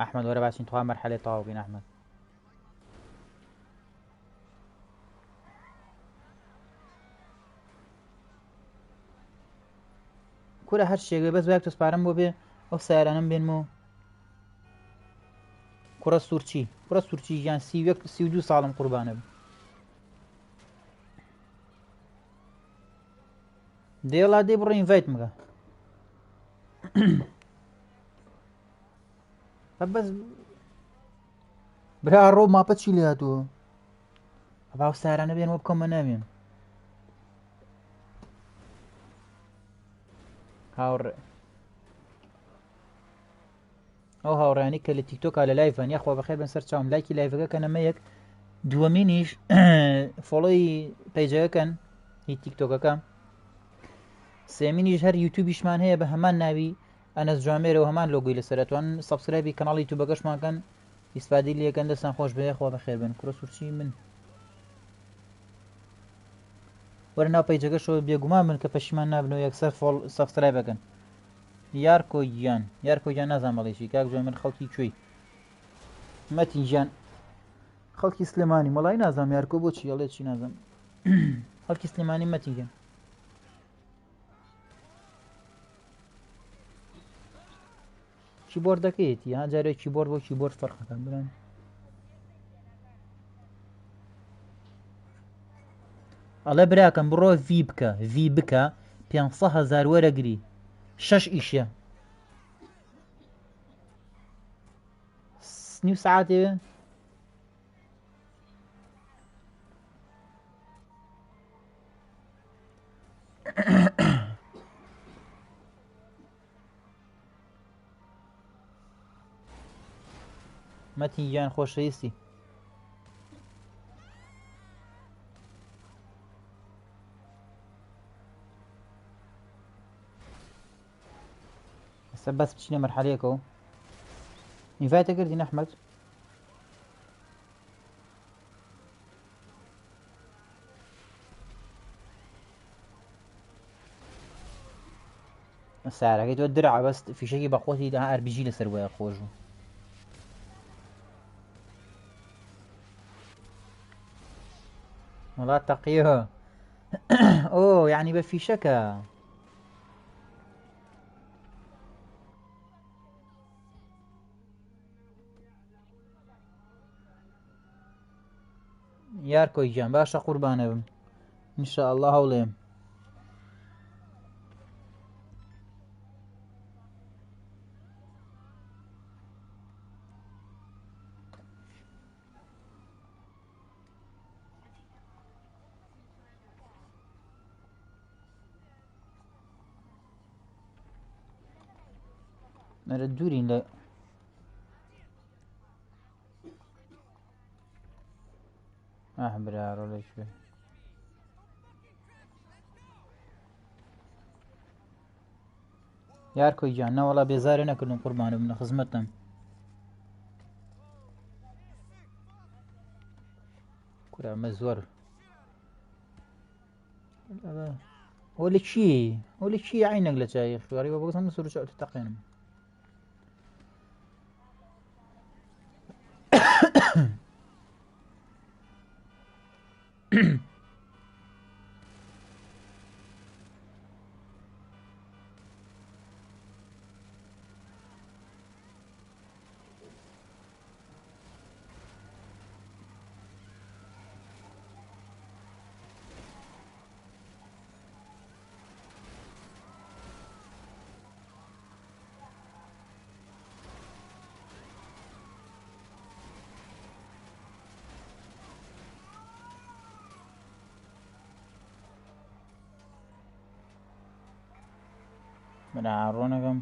ئەحمەد وەرە باشین توان مەرحەلەی تەواو بکەین ئەحمەد کورە هەر شتێک بەس باک تۆسپارەم بۆ بێ ئەو سیارانم بێنمەوە کوڕە سوورچی ژیان 32 ساڵم قوربانە بوو دێڵا دێ بڕۆ ئینڤایت مکە بەس برا ڕۆ ماپە چی لێهاتووە باو سارانە بێنەوە بکەمە ناوێن هاوڕێ ئەو هاوڕانی کە لە تیکتۆکا لە لایڤان یاخوا بەخێر بن سەر چاوم لایکی لایڤەکە کە نەمە یەک دووەمینیش فۆڵۆی پەیجەکەن هی تیکتۆکەکە سێمینیش هەر یوتیوبیشمان هەیە بە هەمان ناوی ئەنەس جوامێرەوە هەمان لۆگۆی لەسەرەتوان سەبسکرایبی کەناڵی یوتیوبەکەشمانکەن ئیسپادی لەکەن دەستان خۆش بێ خوا بەخێر بن کوڕە سوورچی من وەرە ناو پەیجەکەشەوە بێگومان بن کە پەشیمان نابنەوە یەکسەر سەبسکرایبەکەن یارکۆگیان نازان بەڵێشی کاک جوای من خەڵکی کوێی مەتیجان خەڵکی سلێمانی مەڵای نازام یارکۆ بۆچی هەڵێ چی نازم خەڵکی سلێمانی مەتیجان کیبۆردەکەیەتی ها جارێک کیبۆرد بۆ کیبۆرد فەرقەکە بران ئەڵێ براکەم بڕۆ ڤی بکە 500,000 وەرەگری 6 ئیشە نیو ساعتێ مەتیجان خۆشەویستی ئێستا بەس بچینە مەرحەلەیەکەوە ئینڤایتە کردین ئەحمەد سارەکەی تۆ درع بەست فیشەکی بەخۆتی دا ئەربیژی لەسەر وایە خۆش بوو وڵات تەقیە ئۆ یعنی بە فیشەکە یارکۆی گیان باشە قوربانە بم ئینشاءالله هەوڵێم أنا الدورين لا برا رولي شوي ياركو جان نا والله بيزاري نكردم قربان من خزمتهم كورا مزور هو لشي عينك لجاي خواري وبقص هم سورة شعر تتقينهم من عارونكم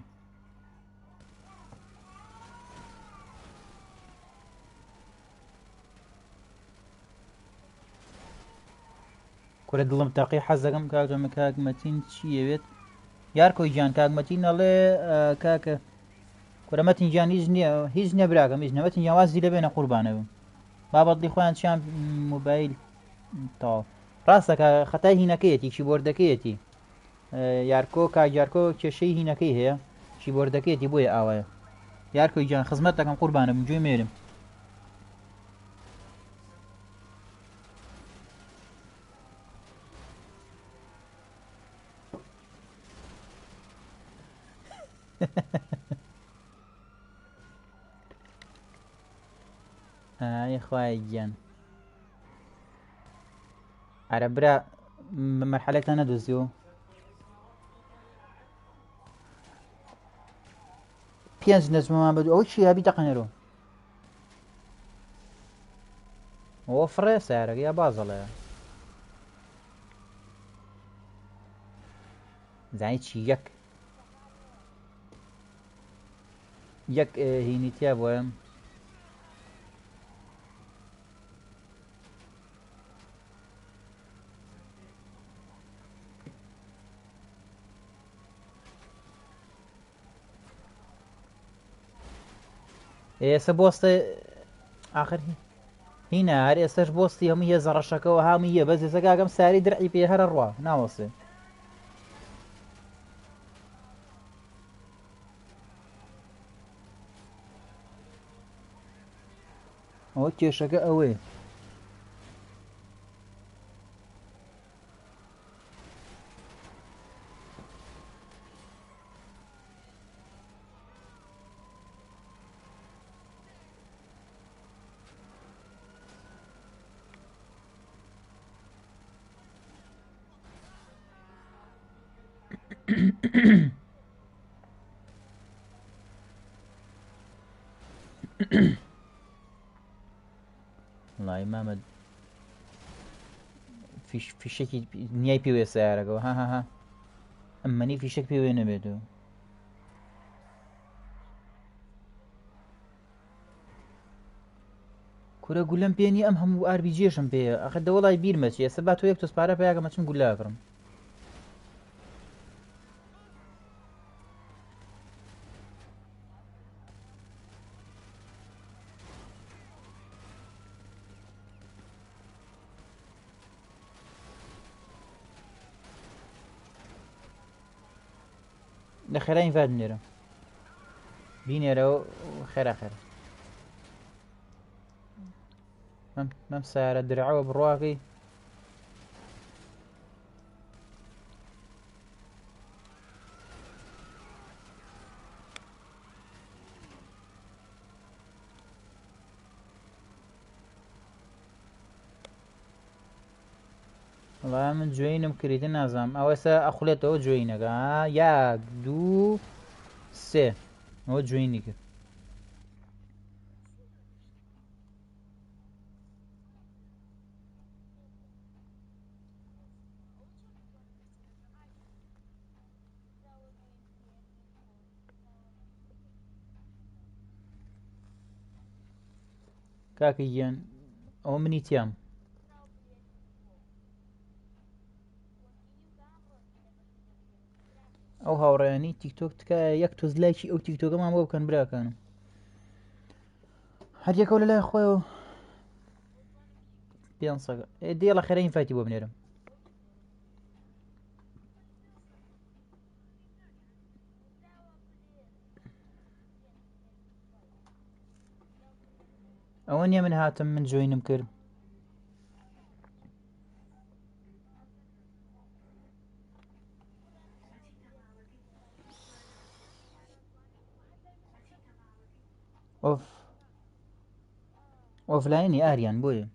كورا دلم تاقي حزقم كاك متين چي بيت ياركو جان كاك متين الله كاك كورا متين جان هیچ نییە براکەم هیچ نە مەتین جیاوازی لەبێنە قوربانەوە بابەتی خۆیان چیان موبایل تاو ڕاستەکە خەتای هینەکەیەتی کیبۆردەکەیەتی یارکۆ کاگیارکۆ کێشەی هینەکەی هەیە کیبۆردەکەیەتی بۆیە ئاوایە یارکۆی گیان خزمەت دەکەم قوربانە بم گوێ مێرم ئای خوای گیان ئارە برا مەرحەلێکتان نەدۆزیەوە پێنج نەجمەمان بەدو ئەوە چی هەبی تەقەنەرەوە ئەوە فڕێ سیارەکە یا بازەڵەیە زانی چی یەک هینی تیا بۆیە ئێستا بۆستە ئاخر هینە هەر ئێستش بۆستی هەموو هێزە ڕەشەکەەوە هامی یە بەس ێستا کاکەم ساری درعی پێ هەرە ڕوا ناوەسێ ئەوە کێشەکە ئەوەیە وڵای مامە فیشێکی نیای پێوێ سیارەکەەوە ها ئەممەنی فیشک پێوێ نەبێتەوە کورە گولەم پێنی ئەم هەموو ئاربی جێشم پێەیە ئەخە دەوڵای بیرمەچی ئێستا با تۆ یەک تۆسپارە پیاکە مەچم گولاکڕم لە خێرا ئینڤاد بنێرە بینێرەوە خێرا مەم سیارە درعەوە بڕواکەی وڵای من جوێینم کریتە نازانم ئەوە ئێستا ئەخولێتەوە جوێینەکە یەک دوو سێ ئەوە جوێینی کرد کاکەگیان ئەوە منی تیام ئەو هاوڕێیانی تیکتۆک تکایە یەک تۆز لایکی ئەو تیکتۆکەمان بۆ بکەن براکانم هەریەکەو لە لای خۆیەوە پێنج سەگە دێڵە خێرە ئینفایتی بۆ بنێرم ئەوە نییە من هاتم من جوێنم کرد ئۆفلاینی ئاریان بۆیە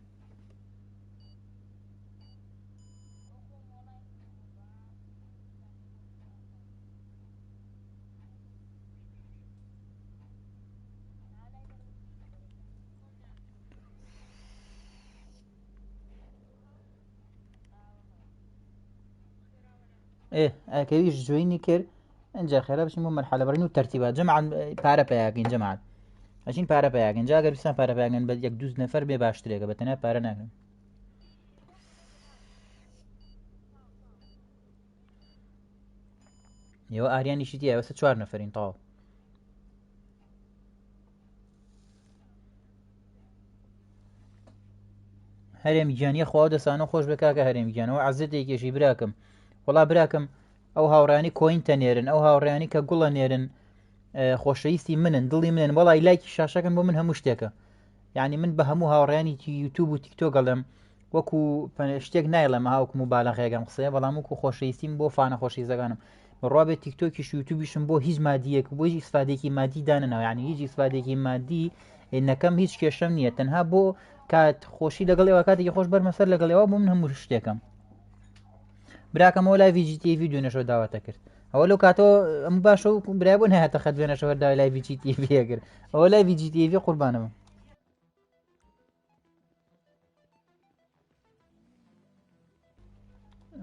ئەکەویش جوێنی کرد ئەجا خێرا بچین بۆ مەرحەلە بڕین و تەرتیبات جەماعەت پارە پێیاکەین جەماعەت ئەچین پارە پێیاکەین جا ئەگەر بیستان پارە پێیاکەن بە یەک دوو نەفەر بێ باشترێکە بەتەنیا پارە ناکەن ئێوە ئاریانیشی دیە وەسە 4 نەفەرین تەواو هەرێمی گیانیە خوا دەسانە خۆش بێ کاکە هەرێمی گیانەوە عەزەتێکێشی براکەم وەڵا براکەم ئەو هاوڕێیانی کۆینتە نێرن ئەو هاوڕێیانی کە گوڵە نێرن خۆشەویستی منن دڵی منن وەڵی لایکی شاشەکەن بۆ من هەموو شتێکە یعنی من بە هەموو هاوڕێیانی یوتیوب و تیکتۆک گەڵێم وەکو شتێک نایڵێم هاوکم و باڵەخێگەم قسەیە بەڵام وەکو خۆشەویستیم بۆ فانە خۆشەویستەکانم بڕوابێت تیکتۆکیش یوتیوبیشم بۆ هیچ مادیەک بۆ هیچ ئیسفادێکی مادی داننەوە یعنی هیچ ئیسفادێکی مادی نەکەم هیچ کێشەم نییە تەنها بۆ کات خۆشی لەگەڵ ئێوە کاتێکی خۆش بەرمەسەر لەگەڵ ئێوە بۆ من هەموو شتێکم براکەمەوە لای جی تی وی دوێنەشەوە داواتە کرد ئەوە لەو کاتەوە ئەم باشە و برای بۆ نهاتە خەت دوێنەشەوە داوای لای جی تی وی کرد ئەوە لای جی تی وی قوربانەوە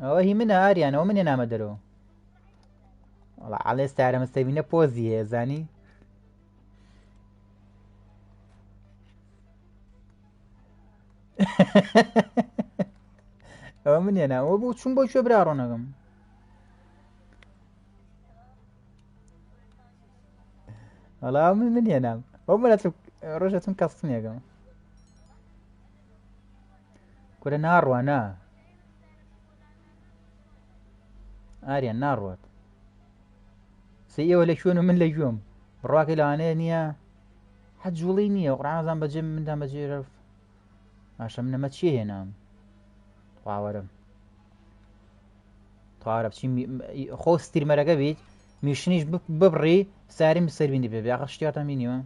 ئەوە هی منە ئاریانەوە منێ نامە دەرەوە وەڵا عەڵێ ستارە مەستەبینە پۆزی هەیە زانی ئەوە منێ ناوە بۆ چوون بۆ کوێ برا ڕۆنەکەم وەڵا من منێ نام ئەو منە ڕۆژەتم کەستنێکم کورە ناڕوە نا ئاریان ناڕوات سەی ئێوە لە شوێن و من لە گوێم بڕواکەی لەوانەیە نییە حەت جوڵی نییە قورئانەزان بەجێ مندا بەجێرە ماشە منەمە چی هێنام تواوەرم توارە بچین خۆ ستیرمەرەکە بیت میشنیش ببڕی ساریم سەربینی بێ بیاخە شتیاتان بینیوە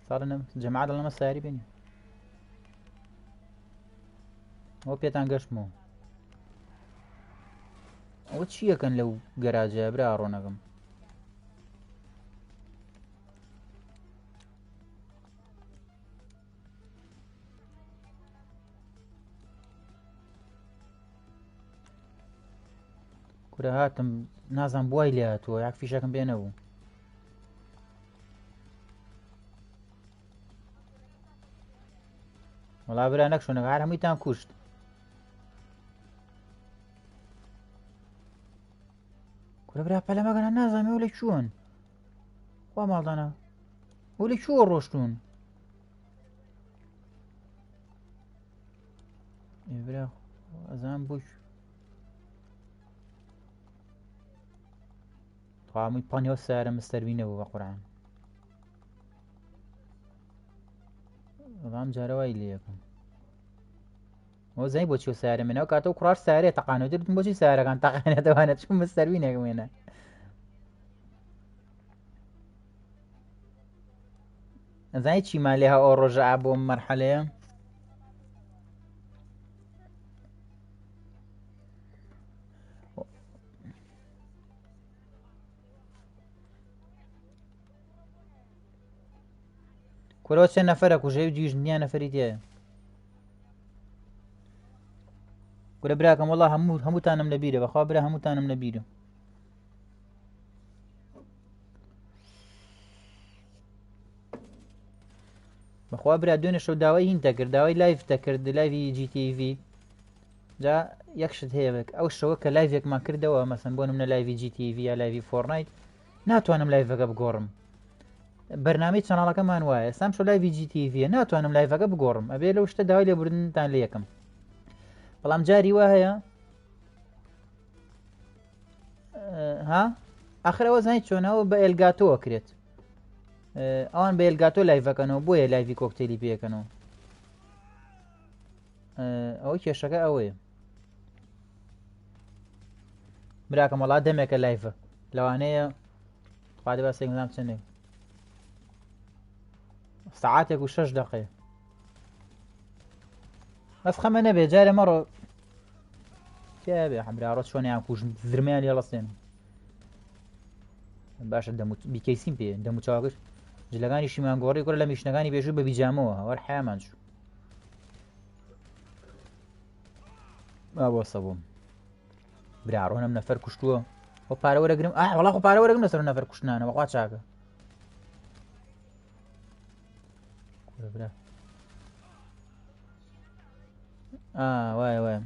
ساڵە جەماعەت لەمە ساری بینی ئەوە پێتان گەشتمەوە ئەوە چیەکەن لەو گەراجە برا ڕۆنەکەم کورە هاتم نازان بوای لێ هاتووە یاک فیشەکەم پێ نەبوو وەڵا برا نەکشۆنەکە هەر هەموویتان کوشت کورە برا پەلەمەکەنە نازانێ ئەو لە چوون خوا ماڵدانە ئەو لە چووە ڕۆشتون برا ئەزان بۆ هەمووی پانیەوە سارە مستەربینە بوو بە قورئان ئەڵام جارەوای لێ یەکەم ئەوە زەی بۆ چی سارە منەوە کاتەوە کوڕاش سارێ تەقانەوە دەبتم بۆچی سارەکان تەقانێتەوانە چون مستەربینێکم وێنە ئەزانی چیمان لێ هەوە ئەو ڕۆژە ئا بۆ مەرحەلەیە کورەوە چەند نەفەرە کوژەی و دیژنیان نەفەری تێیە کورە براکەم وەڵا هەمووتانم لەبیرە بەخوا برا هەمووتانم لەبیرە بەخوا برا دوێنێ شەو داوای هین دەکرد داوای لایف دەکرد لایوی جی تی وی جا یەکشت هەیەک ئەو شەوە کە لایڤێکمان کردەوە مەسەن بۆ نمونە لایوی جی تی وی یا لایوی فۆرنایت ناتوانم لایڤەکە بگۆڕم بەرنامەی چەناڵەکەمان وایە سام شو لایوی جی تی ویە ناتوانم لایڤەکە بگۆڕم ئەبێ لەو شتە داوای لێبوردنتان لە یەکەم بەڵام جاری وا هەیە ها ئاخر ئەوە زانیت چۆنەوە بە ئێلگاتۆوە کرێت ئەوان بە ئێلگاتۆ لایڤەکەنەوە بۆیە لایڤی کۆکتێلی پێکەنەوە ئەوە کێشەکە ئەوەیە براکەم وڵا دەمێکە لایڤە لەوانەیە خوادە بە سێگزام چندێک ساعاتێک و 6 دقەیە بەس خەمە نەبێ جارە مەڕۆ بێ حەبراڕۆ چۆنیان کوژم زرمیان لێڵەسێن باشە بیکەیسیم پێ دەمو چاوەکەش جلەکانی شیمان گۆڕی کۆر لە میشنەکانی بێژوو بە بیجامەوە هەوار حیامان چوو بۆ سەبووم براڕۆنم نەفەر کوشتووە خۆ پارە وەرەگرم وەڵا خۆ پارە وەرەگرم لەسەر نەفەر کوشتنانە بەخوا چاکە برا وایە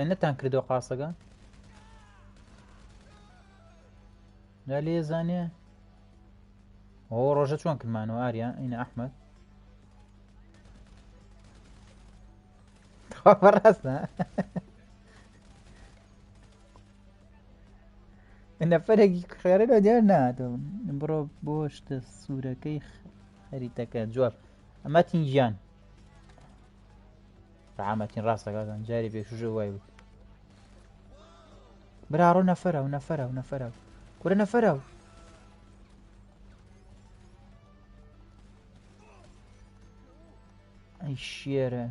نەتان کردەوە قاسەکە لا لێ زانێ ئەو ڕۆژە چۆن کردمانەوە ئاریا ئینە ئەحمەد ڕاستە نەفەرێکی خێرەوە دیار ناتۆ بڕۆ بۆ شتە سوورەکەی خەریتەکە جواب ئەمە تینگیان ڕامەتین ڕاستەکەتان جاری پێشوژە وای بوو براڕۆ نەفەرە کورە نەفەرە ئەی شێرە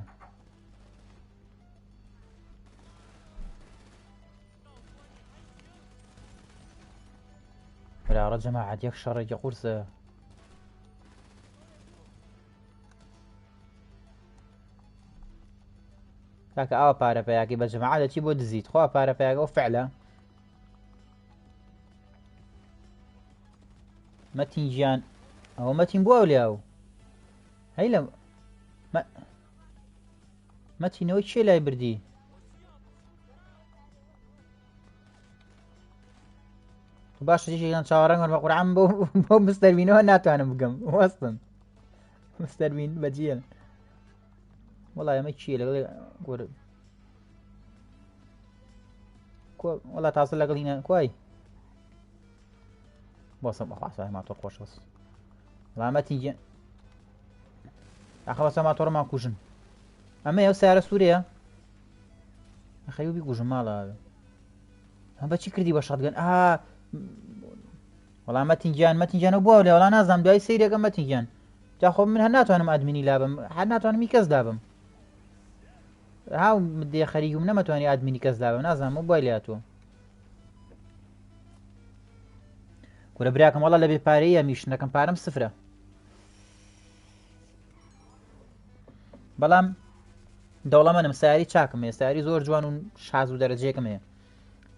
براڕە جەماعەت یەک شەڕێکی قورسە کاکە ئاوە پارەپەیاکی بە جەماعەت دەچی بۆ دزیت خوا پارەپەیاکە ئەو فعلە مەتین گیان ئەوە مەتین بووە لێاو هەی لە مەتینەوەی چێ لای بردی باشە دیشان چاوەڕەنگەن بە قورعان بۆ مستەربینەوە ناتوانم بگەم وەستن مستەربین بەجیە وەڵای ئەمە چییە لەگەڵ گۆرە وەڵا تاسە لەگەڵینە کوای بۆسم بەخواسە ماتۆر خۆشەوەست وڵامەتی گە ئاخەوەسە ماتۆڕەمان کوژن ئەمە ئەو سیارە سوورەیە ئەخەیوبی کوژم ماڵە ئەم بەچی کردی بە شەدگەن وەڵام مەتینگیان بووە لێ وەڵا نازانم دوای سەیرێکە مەتینگیان جا خۆ من هەر ناتوانم ئادمینی لابم هەر ناتوانم کەس دابم هاو دێ خەریکم نەمەتوانی ئادمینی کەس دابم نازانم و بای لاتوە کورە براکەم وەڵا لە بێ پارەیە میشنەکەم پارەم سفرە بەڵام دەوڵەمەندم سیاری چاکم هەیە سیاری زۆر جوان و شاز و دەرەجەیەکم هەیە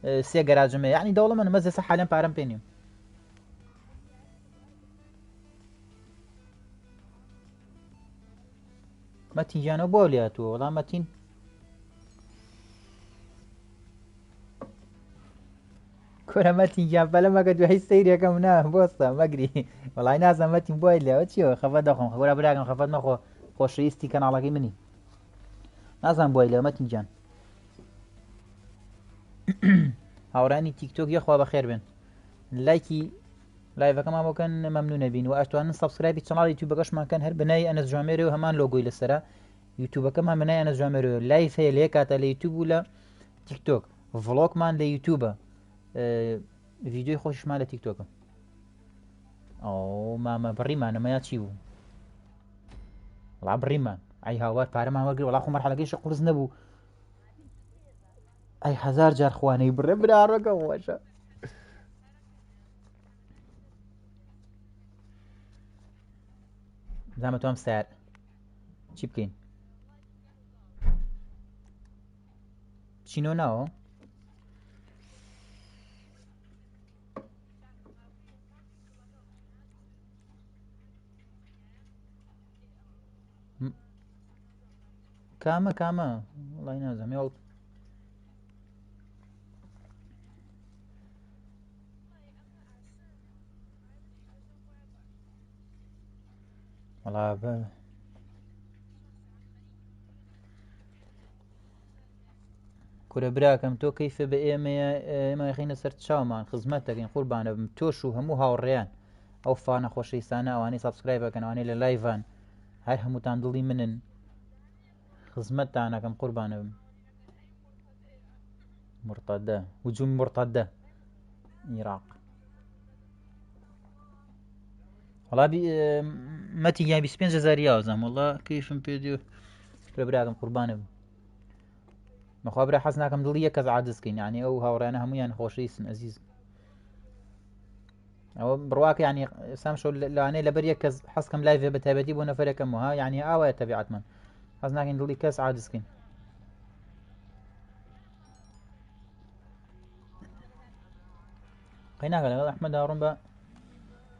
3 گەراجم هەیە یعنی دەوڵەمەندم مەزە سە حالەن پارەم پێ نییە مەتینگیانەوە بۆ لاتووە وەڵام مەتین کورە مەتینگیان بەلەمەکە دوای سەیرێکەم نا بۆستە مەگری وەڵای نازانم مەتین بۆی لێەوە چیەوە خەفەت دەخۆم خەوەرە براکەم خەفەت مەخۆ خۆشەویستی کەناڵەکەی منی نازانم بۆی لێ مەتینگیان هاوڕانی تیکتۆک یەخوا بەخێر بێن لایکی لایڤەکەمان بۆکەن مەمنونە بین و ئەتوانن سەبسکرایبی چەناڵی یوتیوبەکەشمانکەن هەر بنای ئەنەس جوامێرە و هەمان لۆگۆی لەسەرە یوتیوبەکەمان بنای ئەنەس جوامێرەوە لایڤ هەیە لێ کاتە لە یوتیوب و لە تیکتۆک ڤڵۆگمان لە یوتیوبە ڤیدیۆی خۆشیشمان لە تیکتۆکە ئەو مامە بڕیمانەمەیا چی بوو وڵا بڕیمان ئەی هاوار پارەمان وەرگر وڵا خۆ مەرحەلەکەیشە قورس نەبوو ئەی 1000 جار خوانەی بڕێ براڕەکە وەشە زامە تۆم سیار چی بکەین چینۆ ناوە كاما والله نازم يوت والله كورە براکەم تۆ کەیفە بە ئێمە یخینە سەر چاومان خزمەت دەکەین قوربانە بم تۆش و هەموو هاوڕێیان ئەو فانە خۆشەویستانە ئەوانەی سابسکرایبەکەنەوانەی لە لایڤان هەر هەمووتان دڵی منن خزمەتتانەکەم قوربانە بم مرتەدە هجوم مرتەدە عێراق وڵا مەتی یا 25,000 یاوزەم وڵا کەیفم پێ دیێ کورە براکەم قوربانە بم مەخوا برا حەز ناکەم دڵی یەک کەس عاجزکەین یعنی ئەو هاوڕێیانە هەموویان خۆشەویستن ئەزیز ئەوە بڕواکە ینی سام شەو لەوانەیە لەبەر یەک کەس حەزکەم لایڤێ بە تایبەتی بۆ نەفەرەکەمەوە یعنی ئاوایە تەبیعەتمەن حەز ناکەین دڵی کەس عاجزکەین قەی ناکە لەگەڵ ئەحمەد هاوڕۆم بە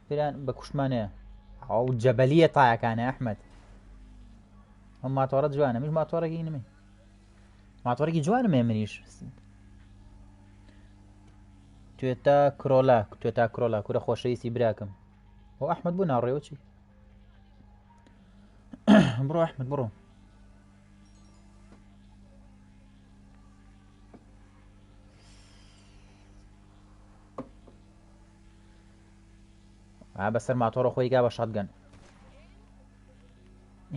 پێیان بە کوشتمانەیە ئەو جەبەلیە تایەکانە ئەحمەد ئەم ماتۆڕە جوانە میش ماتۆڕێکی نمێ ماتۆڕێکی جوانمێ منیش توێتە کرۆلا کورە خۆشەویستی براکەم ئەو ئەحمەد بوو ناڕێوە چی بڕۆ ئەحمەد بڕۆ بەسەر ماتۆڕە خۆی کا بە شەتگەن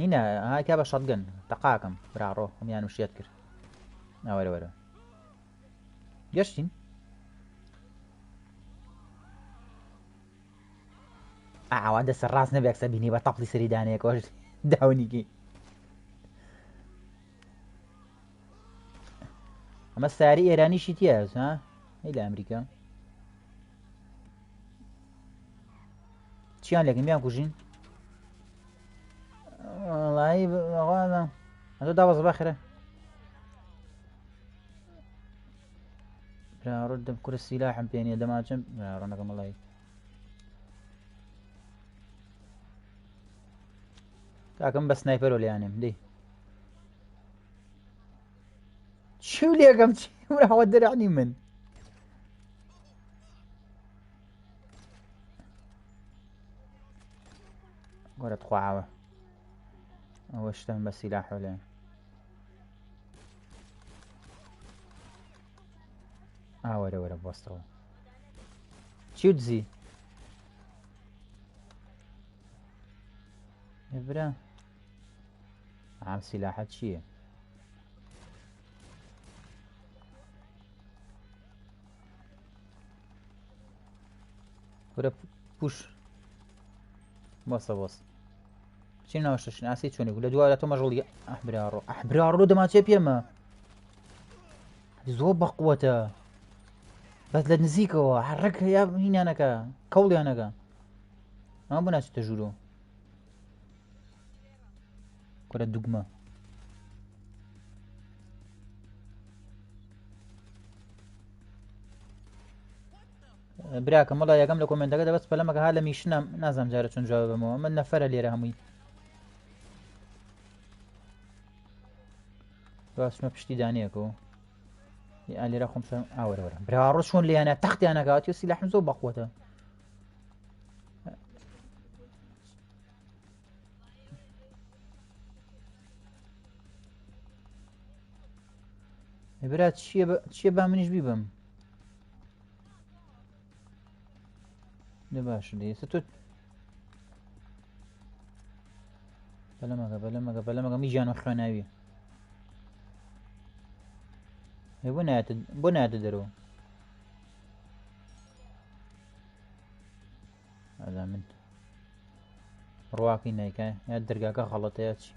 هینە هاکا بە شەتگەن تەقاکەم براڕۆ هەمیان وشێت کرد وەرە گەشتین ئاوان دەسەر ڕاست نەبێکسە بینی بە تەپڵی سەریدانەیە کۆش داونیکی ئەمە ساری ئێرانیشی تیە ها هەی لە ئەمریکا چیان لەگەن بیان کوژین وەڵایی بەڵام ئەتۆ دابەز بەخرە براڕۆ دەم کورە سیلاحم پێ نییە دەماچم ڕۆنەکەم وەڵایی کاکەم بە سنایپەرۆ لێیانێم دەی چی لێگەم چی ئەوە دەرانی من گۆرە تخواوە ئەوە شتم بە سیلاحۆ لێ وەرە بۆستەوە چی دزی برا ئەم سیلاحە چییە کورە پوش بۆستە چی ناوەشتشن ئاسی چۆنی لە دووارە تۆ مەژڵی ئەحبراڕۆ دەماچێ پێمە زۆر بەقووەتە بەس لە نزیکەوە حڕەک یا هینیانەکە کەوڵیانەکە ئەمە بۆ ناچێتە ژوورۆ کورە دوگمە براکەم وەڵا یەکەم لە کۆمنتەکە دەبەست پەلەمەکە ها لە میشنە نازانم جارە چۆن جواب بەمەوە من نەفەرە لێرە هەمووی باسمە پشتی دانیەکەەوە لێرە خۆم وەرە براڕۆ چۆن لیانە تەختیانەکەوەتی و سیلاحم زۆر بەقووەتە برا چییە با منیش بیبم باش دێسە تۆ بەلەمەکە میژیانە خوێناوی بۆ نایەتە دەرەوە ئەدا من ڕواقی نیکە یا دەرگاکە خەڵەتەیە چی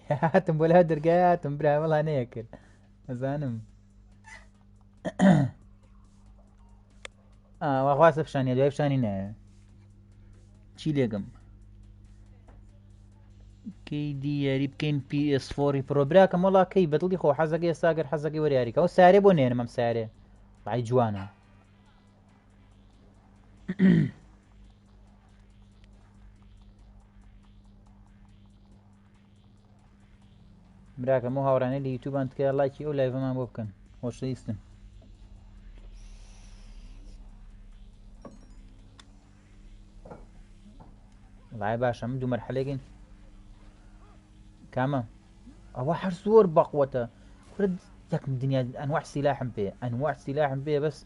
هاتم بۆ لە دەرگای هاتم برا وەڵا نەیە کرد ئەزانم واخواسە پیشانیە دوای پیشانی نایە چی لێگەم کەی دیاری بکەین PS4 پرۆ براکەم وەڵا کەی بەدڵی خۆ حەزەکە ئێستاگەر حەزەکەی وەریاریکە ئەو سارێ بۆ نێنم ئەم سارێ وای جوانە براکەم و هاوڕانەی لە یوتیوبان تکایە لایکی ئەو لایڤەمان بۆ بکەن خۆشەویستن وڵای باشە من دوو مەرحەلێکین کامە ئەوە هەر زۆر بەقوەتە کورد یەکم دنیا ئەنواع سیلاحم پێ ئەنواع سیلاحم پێ بەس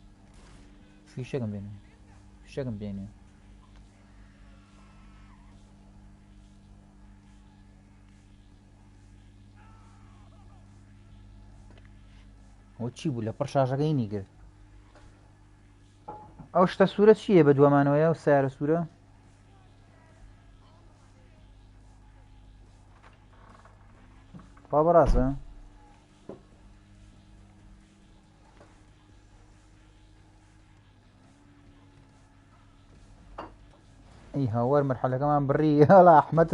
فیشەکەم بێنێ فیشەکەم بێنێ ئەوە چی بوو لە پڕ شاژەکەی نیگرت ئەو شتە سوورە چییە بە دووەمانەوەیە و سیارە سوورە پا بەڕاستە ئەی هاوار مەرحەلەکەمان بڕی هەڵا ئەحمەد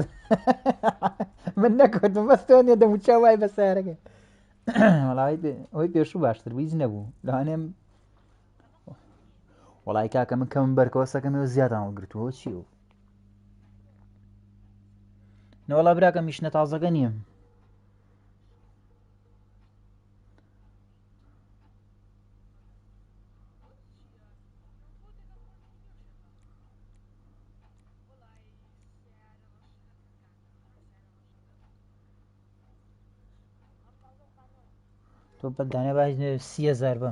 من نەکەوتم بەس تۆ نیە دەموچا وای بە سیارەکە وەڵای ئەوەی پێشوو باشتر بوو هیچ نەبوو لەوانێم وەڵای کاکە من کەمم بەرکەوە سەکەمەوە زیادان هەڵگرتووە چی و نەوەڵا براکە میشنە تازەکە نییە تۆ بەدانێ باش 30,000 بە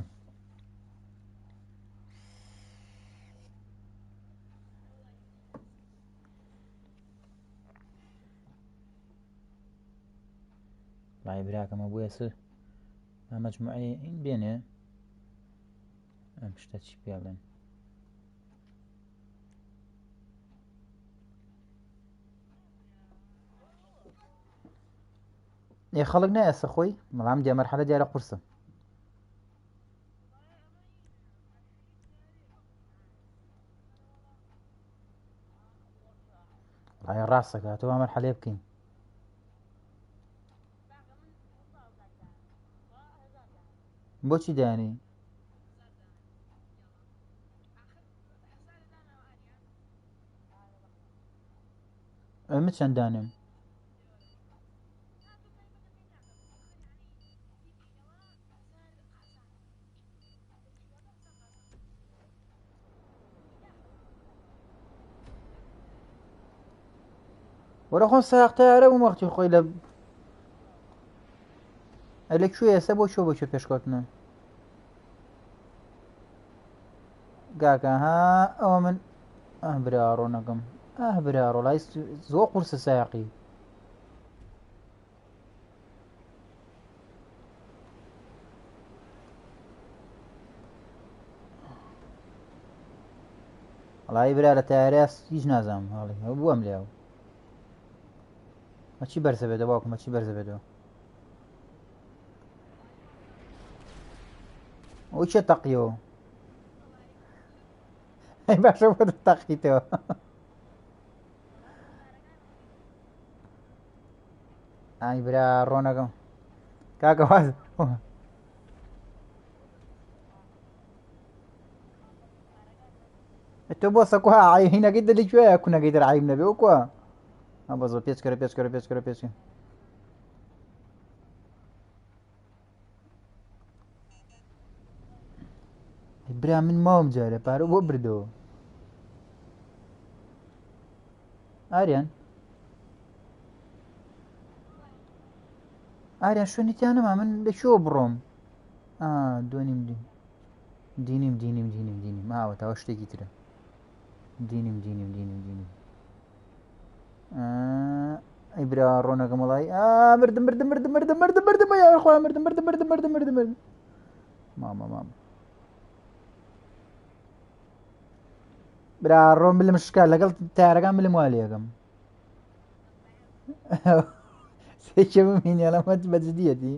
وڵای براکەمە بۆیە سر مەجموعەی این بێنێ ئەم شتە چی پێ بڵێن خەڵک نایەسە خۆی بەڵام دێ مەرحەلە دیارە قورسە وڵای ڕاستەکە تۆ با مەرحەلێ بکەین بۆچی دانی ئەمە چەندانم وەرە خۆم ساختارە بووم وەختی خۆی لە لەکوێ ئێستا بۆ چۆ بۆ پێشکەوتنە گاکە ها ئەوە من برا ڕۆنەکەم برا ڕۆڵای زۆر قورسە ساقی وڵای برا لە تایارە هیچ نازانم هەڵی ئەو بووەم لێەوە مەچی بەرزە بێتە باوکم مەچی بەرزە بێتەوە ئەو چێ تەقیەوە ئەی باشە بۆ تەقیتەوە ئای برا ڕۆنەکەم کاکە واز تۆ بۆ سەکوها هینەکەی دەلیکوێە کوونەکەی دەرعیم نەبێ وکوە بەزۆ پێچکەرە پێچکەرە پێچکەرە پێچکە برا من ماوەم جارە پارە بۆ بردەوە ئاریان شوێنیتیانەما من لەکوێوە بڕۆم دوێنیم دینیم ماوە تاوە شتێکی ترە دینیم ئەی برا ڕۆنەکەم وڵای مردم یاخوا مردم مامە برا ڕۆم بلم شکا لەگەڵ تارەکان بلم وا لێەکەم سێکە بمینێ لەمەت بەجددیەتی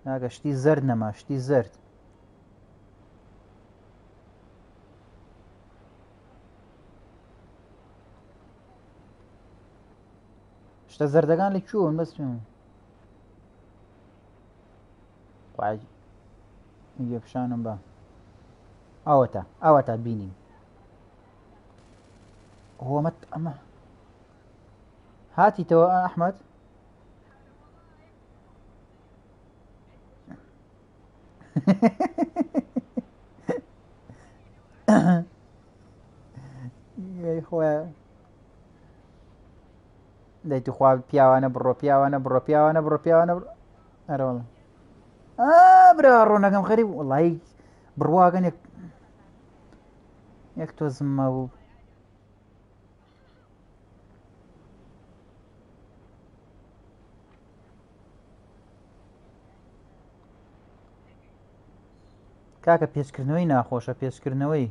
ناکە شتی زەرد نەما شتی زەرد شتە زەردەکان لە کوێن بەس یەپشانم بە ئەوەتە بینیم هۆمەت ئەمە هاتیتەوە ئەحمەد خۆە دەیت خوا پیاوانە بڕۆ ئەرەوەڵە برا ڕۆنەکەم خەریب وڵی بڕواگەن یەک تۆ زممە بوو کاکە پێچکردنەوەی ناخۆشە پێچکردنەوەی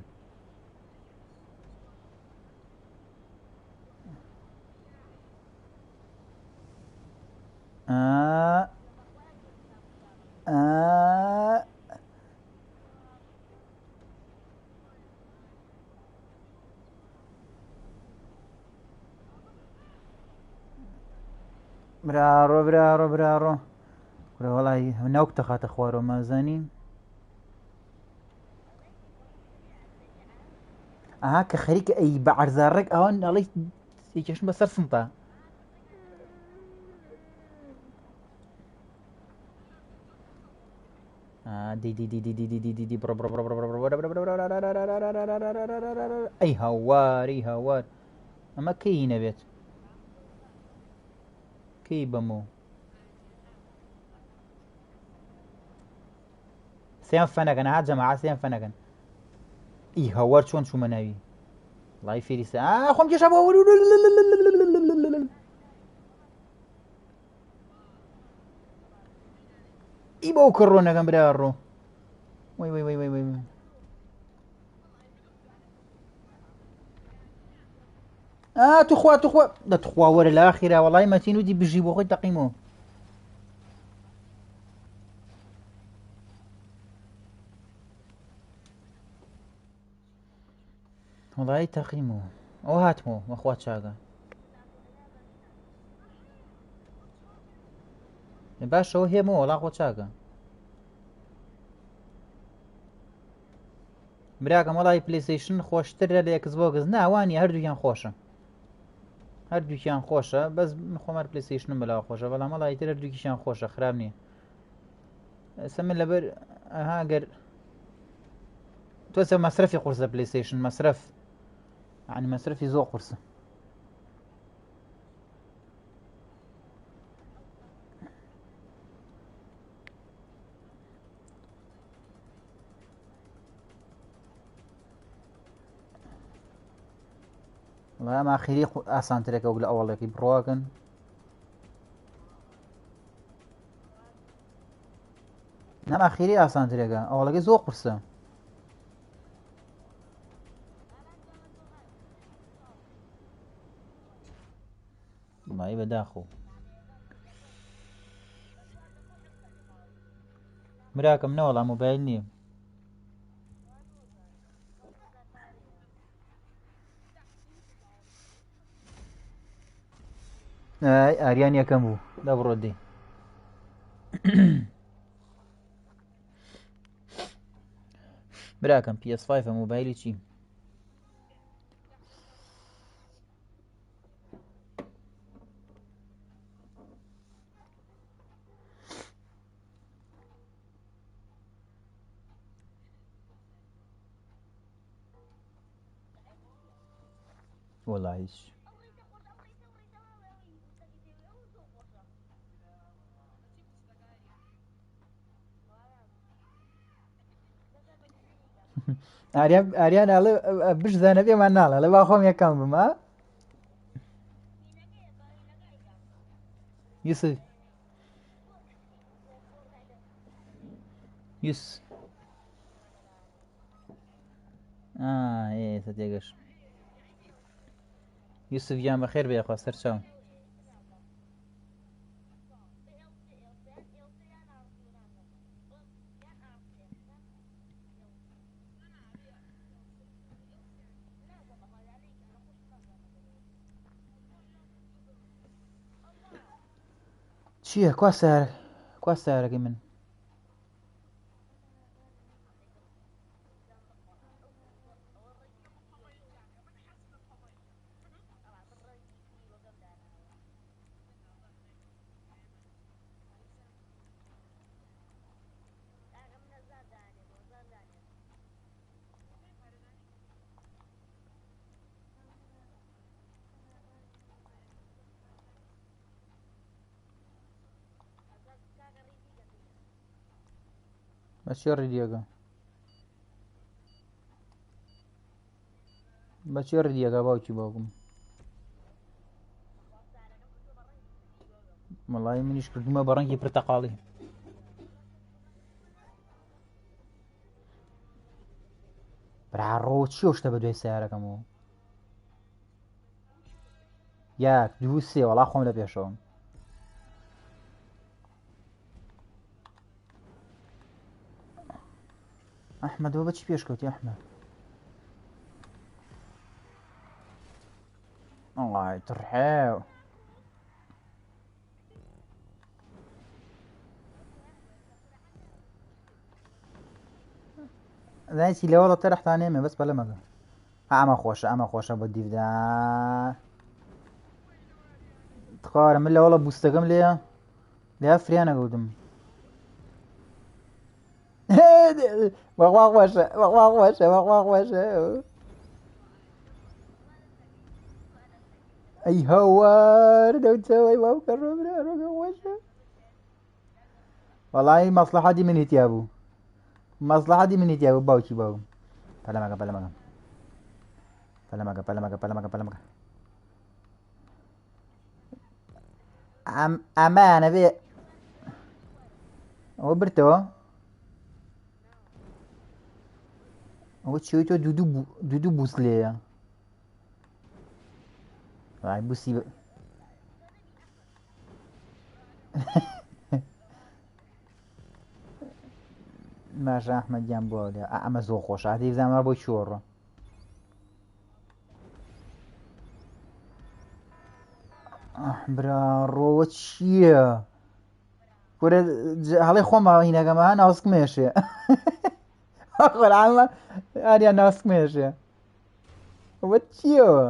برارۆ وڵی ناوک دەخاتە خوارەوە مازانی ئاها کە خەریکە ئەی بە عەرزارڕێک ئەوان ئەڵی کێشن بەسەر سنتە دی بڕۆ ئەی هاوار ئەمە کەی نەبێت کەی بەمۆ سیان فەنەکەن ها جەماعە سیان فەنەکەن ئی هاوار چۆن چوومە ناوی وڵی فێریسە خۆم کێشە بۆ ئی بەو کڕۆنەکەم برا ڕۆ توخوا دەتخوا وەرە لە ئاخیرا وەڵی مەتین ودی بژی بۆ خۆی تەقیمەوە وەڵی تەقیمەوە ئەو هاتمەوە وەخوا چاکە باشەوە هێمەوە وەڵا خۆ چاکە براکەم وەڵی پلەیستەیشن خۆشترە لە ئەکس بۆکس ناوانی هەردووکیان خۆشە بەس خۆمار پلەیستەیشنم بەلاوە خۆشە بەڵام وەڵی تر هەردووکیشیان خۆشە خراب نییە ئێستا من لەبەر ئەهاگەر تۆسە مەسرەفی قورسە پلەیستەیشن مەسرەف عنی مەسرەفی زۆر قورسە ئەم ئاخیری ئاسانترێکە و لە ئەوڵێکی بڕواکەن نەم ئاخیری ئاسانترێکە ئەوڵەکەی زۆر قورسە مای بەداخۆ براکەم نەوەڵا مۆبایل نییە ئاریان یەکەم بوو دا بڕۆ دێ براکەم PS5 مۆبایلی چی وەڵا هیچ ئاریان ئاڵێ بشزانە بێمان ناڵە لە با خۆم یەکەم بمە یوسف ئێستا تێگەش یوسف گیان بەخێر بێ خوا سەرچاوم چییە کوا سیارەکەی من بەچی ڕیدیەکە باوکی باوکم وەڵای منیش کردومە بە ڕەنگی پرتەقاڵی براڕۆ چیۆ شتە بە دوای سیارەکەمەوە 1 2 3 وەڵا خۆم لە پێشەوەم ئەحمەدەوە بەچی پێشکەوتی ئەحمەد ئەڵای تڕحێو دایکی لەوەڵە تەرەحتانێمێ بەس بەلەمەگە ئەمە خۆشە بۆ دیڤدا تخوارە من لەوەڵە بوستەکەم لێ فریانە گەوتم وەخوا خۆشە ئەی هەوار دەوتەوەی واوکە ڕۆبرا ڕۆگە خۆشە وەڵی مەسلحەتی منیتیا بوو باوکی باوم پەلەمەگە ئەمانە بێ ئەوە برتەوە ئەوە چیەوەی تۆ دوودوو بووس لێیە بوسی ماشە ئەحمەدیان بۆ لێ ئەمە زۆر خۆشە هەدەی بزانمە بۆ چۆڕە برا ڕۆوە چییە کورە هەڵی خۆمە هینەکەمە ناوسکمێشێ خۆرامە ئاریان ناوسکمێشێ وە چییەوە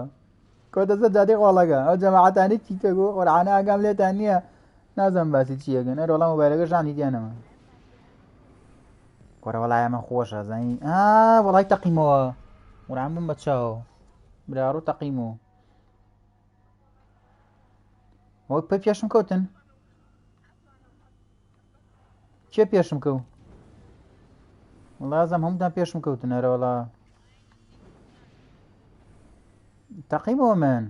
کۆدەزە جادەی قۆڵەکە ئەو جەماعەتانی تیتەگو قورعانە ئاگام لێتان نییە نازانم باسی چیەکەن ئەرە وەڵام مۆبایلەکە ژانی دیانەوە کۆرە وەڵای ئەمە خۆشە زانی وەڵای تەقیمەوە قورعان بم بە چاوە براڕۆ تەقیمەوە ئەوە پێ پێشم کەوتن کێ پێشم کەوت وەڵازم هەمووتان پێشم کەوتن ئەرە وەڵا تەقیمەوە من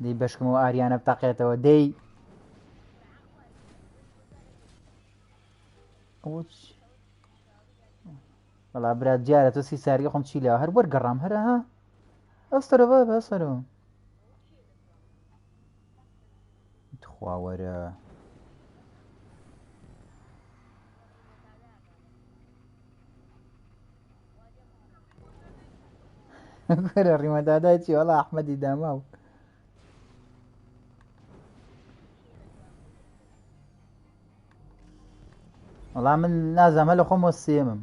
دەی بەشکمەوە ئاریانە بتەقێتەوە دەی وەڵا برات جارە تۆ سی ساریگە خۆم چی لەوە هەر وەرگەڕام هەرە ها ئەستەرەوە بەسەرەوە خواوەرە وەرە ڕیمەدادای چی وەڵا ئەحمەدی داماو وەڵا من نازانمە لە خۆمەوە سێمم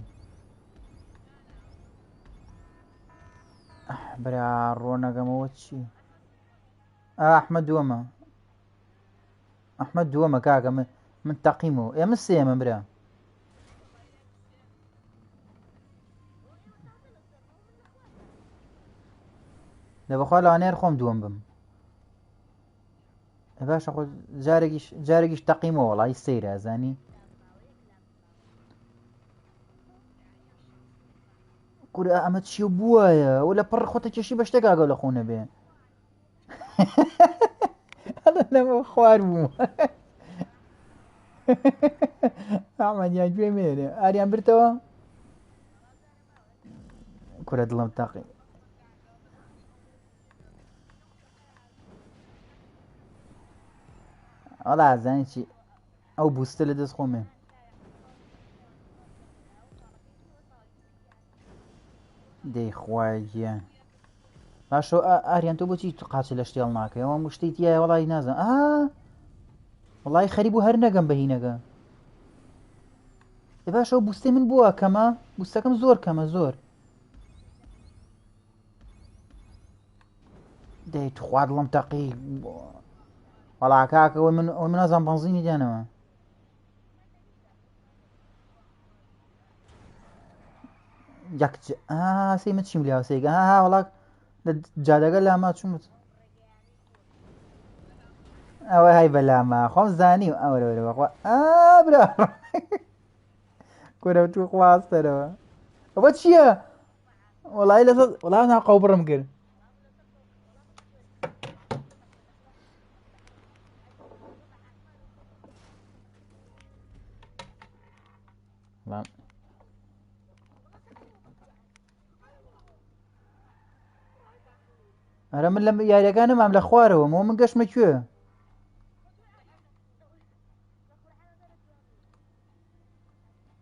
برا ڕۆنەگەمەوە چی ئەحمەد دووەمە کاکە من تەقیمەوە ئێمە سێمە برا لە بەخوا لەوانەیە خۆم دووەم بم باشە خۆ جارێکیش تەقیمەوە وەڵی سەیرە زانی کورە ئەمە چیە بووایە ئەو لە پڕ خۆتە کێشی بە شتێک ئاگەو لە خۆنە بێ لەمە خوار بووم ئەحمەدیان گوێ مێرێ ئاریان برتەوە کورە دڵم تەقی وەڵا زانی چی ئەو بوستە لە دەست خۆمێ دەی خوای گیان باشۆ ئاریان تۆ بۆچی قاچە لە شتێڵ ناکەی ئەوە مشتی تایە وەڵی نازانم وەڵی خەریب و هەر نەگەم بەهینەکە باشەوە بوستی من بووە کەمە بوستەکەم زۆر کەمە زۆر دەیت خوادڵم تەقی وەڵا کاکەوە من نازان بەنزینی دێنەوە یەک سی من چیم لیاوسێگە وڵات لە جادەگە لاما چومت ئەوە های بەلامە خۆم زانی و ئەوەوەخوا برا کورە تو خواستەرەوە ئەوە چییە وڵی لە وڵام ناقاو بڕم کرد ئەرە من لە یاریەکانم ئەم لە خوارەوە من گەشتمە کوێ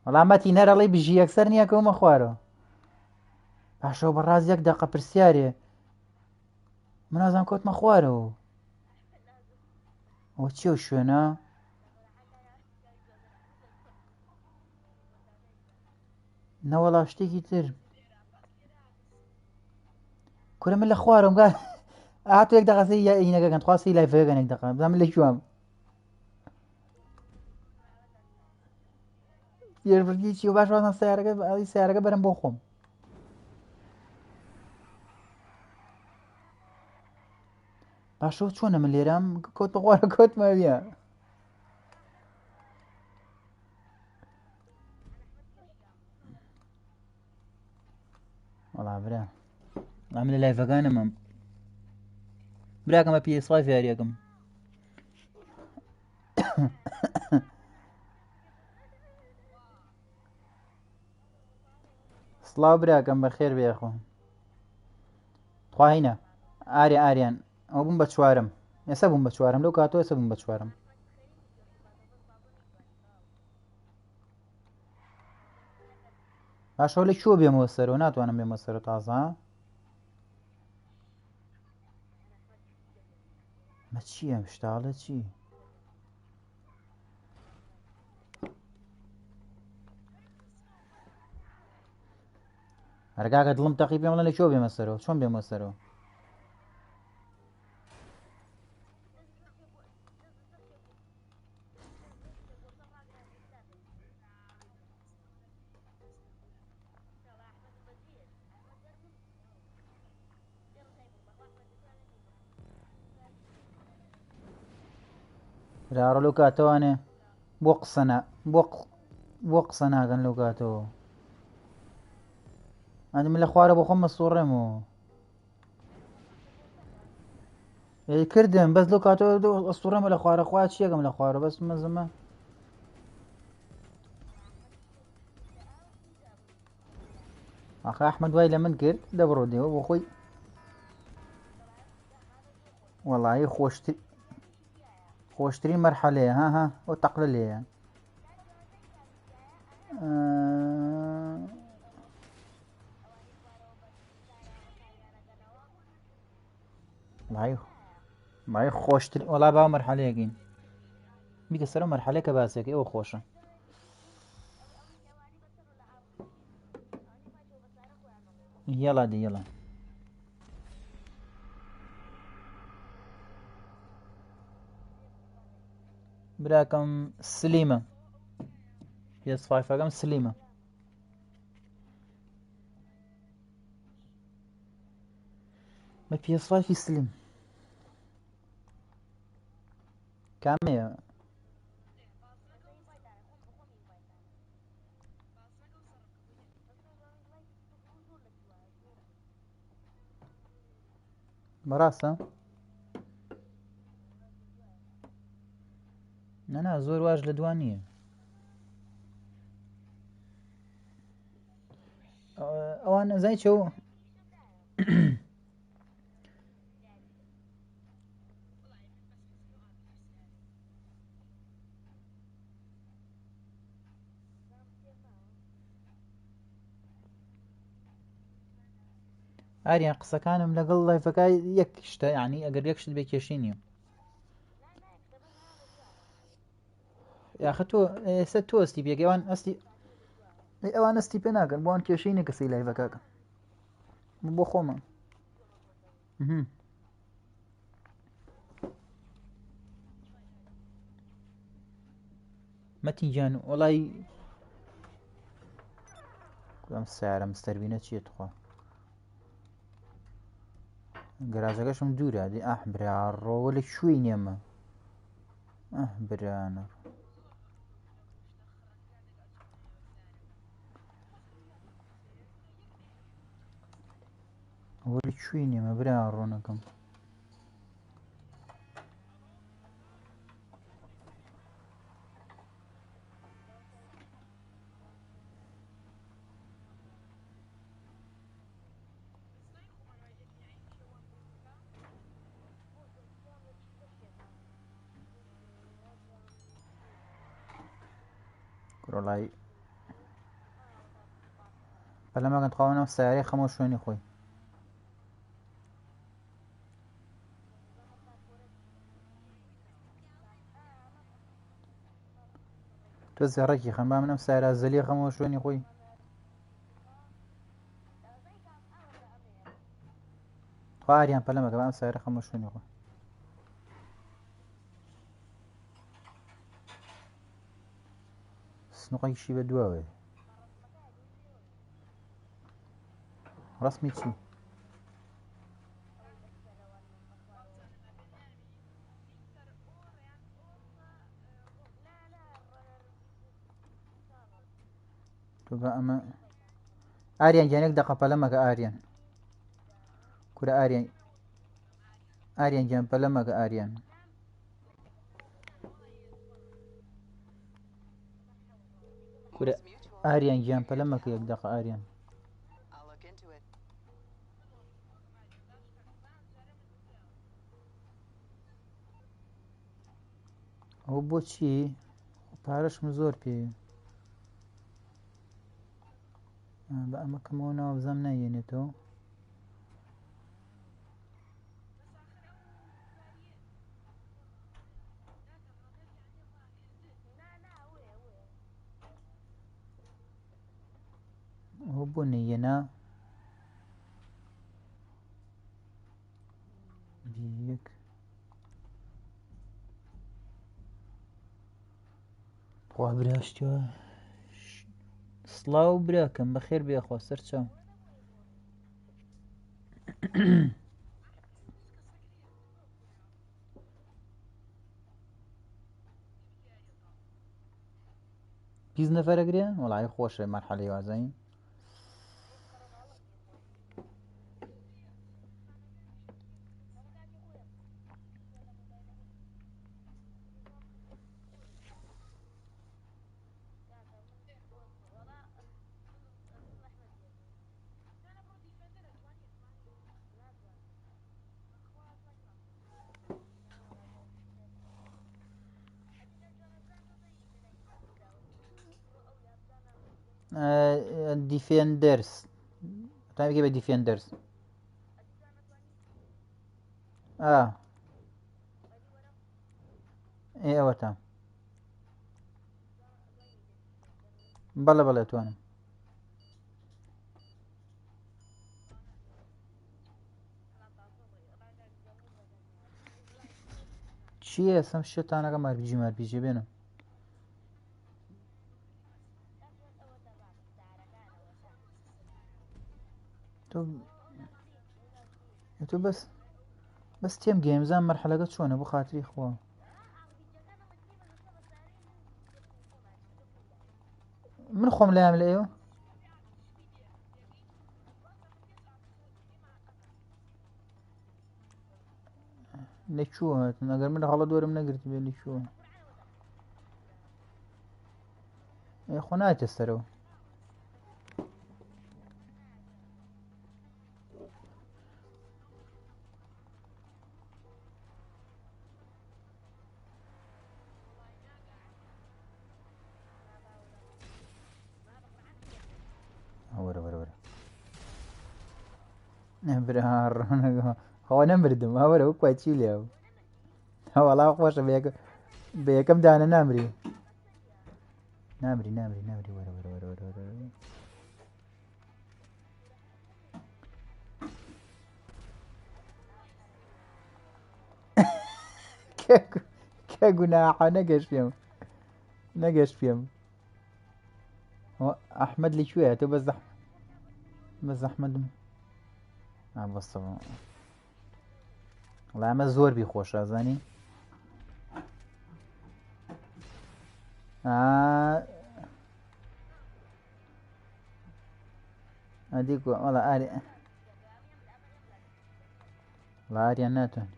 وەڵامەتی نەرەڵی بژی یەکسەر نییە کەومە خوارەوە پاشەوە بەڕاز یەک دەقە پرسیارێ من نازانم کەوتمە خوارەوە ئەوە چیە شوێنە نەوەڵا شتێکی تر کورە من لە خوارم هاتو یەک دەقەسی یاینەکەگەن خواستی لایفەکەن یەک دەقە بزانم لە کوێم یێربردی چی و باش وازم سیارەکە بەرم بۆ خۆم باشەوە چۆنە من لێرام کەوت بە خوارە کەوتمەویە وەڵا برا ئەم لە لایفەکانمم براکەمە PS5 یاریەکەم سڵاو براکەم بەخێر بێخۆ خواهینە ئاریان ئەو بووم بە چوارم ئێستا بووم بە چوارم لەو کاتۆ ئێستا بووم بە چوارم باشەوە لە کوێ بێمەوە سەرەوە ناتوانم بێمە سەرەوە تازە مە چییە شتاڵە چی هەرگاکە دڵم تەقی پێم لە کوێ بێمە سەرەوە چۆن بێمە سەرەوە رارە لەو کاتەوانێ بۆ قسە ناکەن لەو کاتەوە ئەنی من لە خوارە بۆ خۆم مەسوڕێمەوە کردم بەس لەو کاتەوە ئەسوڕێمە لە خوارە خوا چیەکەم لە خوارە بەس مەزمە ئاخە ئەحمەد وای لە من کرد دەبڕۆ دێەوە بۆ خۆی وەڵایی خۆشترین مەرحەلەیە ئەو تەقلە لێیە مای خۆشتر وەڵا باو مەرحەلەیەکەین بیکە سەرە مەرحەلەیەکە باسێکە ئەوە خۆشە یەڵا دی یەڵا براکەم سلیمە PS5ەکەم سلیمە بە PS5 سلیم کامەیە بەڕاستە نەنا زۆر واش لە دوان نییە ئەوان نەزای چێ و ئاریان قسەکانم لەگەڵ لایڤەکە یەک شتە، یعنی ئەگەر یەک شت بێ کێشەی نییە. یاخە تۆ ئێستا تۆ ئەستی پێک ئەوان ئەستی پێ ناکەن، بۆوان کێشەی نە کەسی لایڤەکەکە بۆ خۆمە. مەتیجان وەڵی ئەم سیارە مستەربینە چیە توخوا گەراژەکەشم دوورە دی ئاح برا ڕۆوە لە شوێی نێمە برانە وەری شوێی نێمە برا ڕۆنەکەم. ڕۆڵای پەلەمەکەن خاوەنەوە سیارەی خەمەوە شوێنی خۆی. تۆ زێڕێکی خەم با منەم سایرە زەلی خەمەوە شوێنی خۆی. خواریان پەلەمەکە بام سایرە خەمەوە شوێنی خۆی. سنووقێکیشی بە دواوێ ڕسمی چی؟ تۆ بە ئەمە ئاریان گیانێک دەقە پەلەمەکە ئاریان کورە ئاریان گیان پەلەمەکە ئاریان کورە ئاریان گیان پەلەمەکە یەک دەقە ئاریان ئەو بۆچی پارەشم زۆر پێ بە ئەمە کەمەوە ناوە بزەم نایێنێتەوە. ئەوە بۆ نەیەنا یەک خوا براشتیوە سڵاو براکەم بەخێر بێخوا سەرچاو. پیس نەفەرەگرێ وەڵای خۆشە مەرحەلەی وازایی. دیفێندەرس تاوێکی بە دیفێندەرس ئێوە تا بەڵێ بەڵێ توانم. چییە سەم شێتانەکە مارپیجێ بێنم تۆ بەس تێم گەیمزان مەرحەلەکە چۆنە بۆ خاتری خوا من خۆم لایەم لە ئێوە لەکووە ئەگەر من هەڵە دۆرم نەگرت بێ لەکووە خۆ نایەتە سەرەوە. وەرە برا هو نمردم هەوەرە و کوچی لێ هەواڵا خۆشە بە یەکەم دانە نامری نامری وەرە کە گوناحە نەگەشت پێم ئەحمەد لەکوێیە تۆ بە زەحمەتم بەستەوە وەڵام ئەمە زۆر بیخۆشە زانی ئەدیکو وەڵا ئاریان ناتوان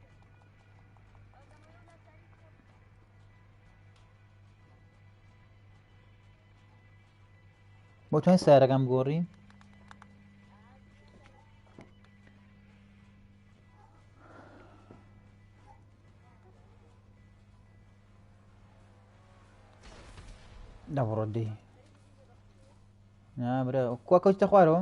بۆ توانین سارەکەم گۆڕی دەڕۆدەی برا کوا کەوتە خوارەوە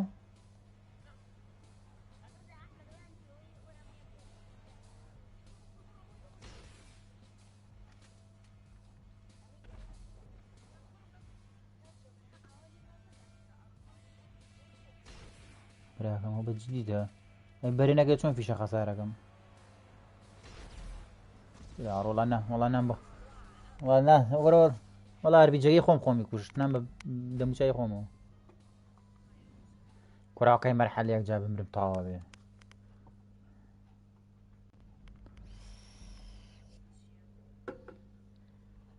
براکەمەوە بە جدیدە بەرێ نەگەێت چۆن فیشە خەسارەکەم وەڵا نام بە وەرەوە وەڵا هەربیجەکەی خۆمی کوشت نام بە دەموچای خۆمەوە کوراکەی مەرحەلەیەک جا بمرم تاوا بێ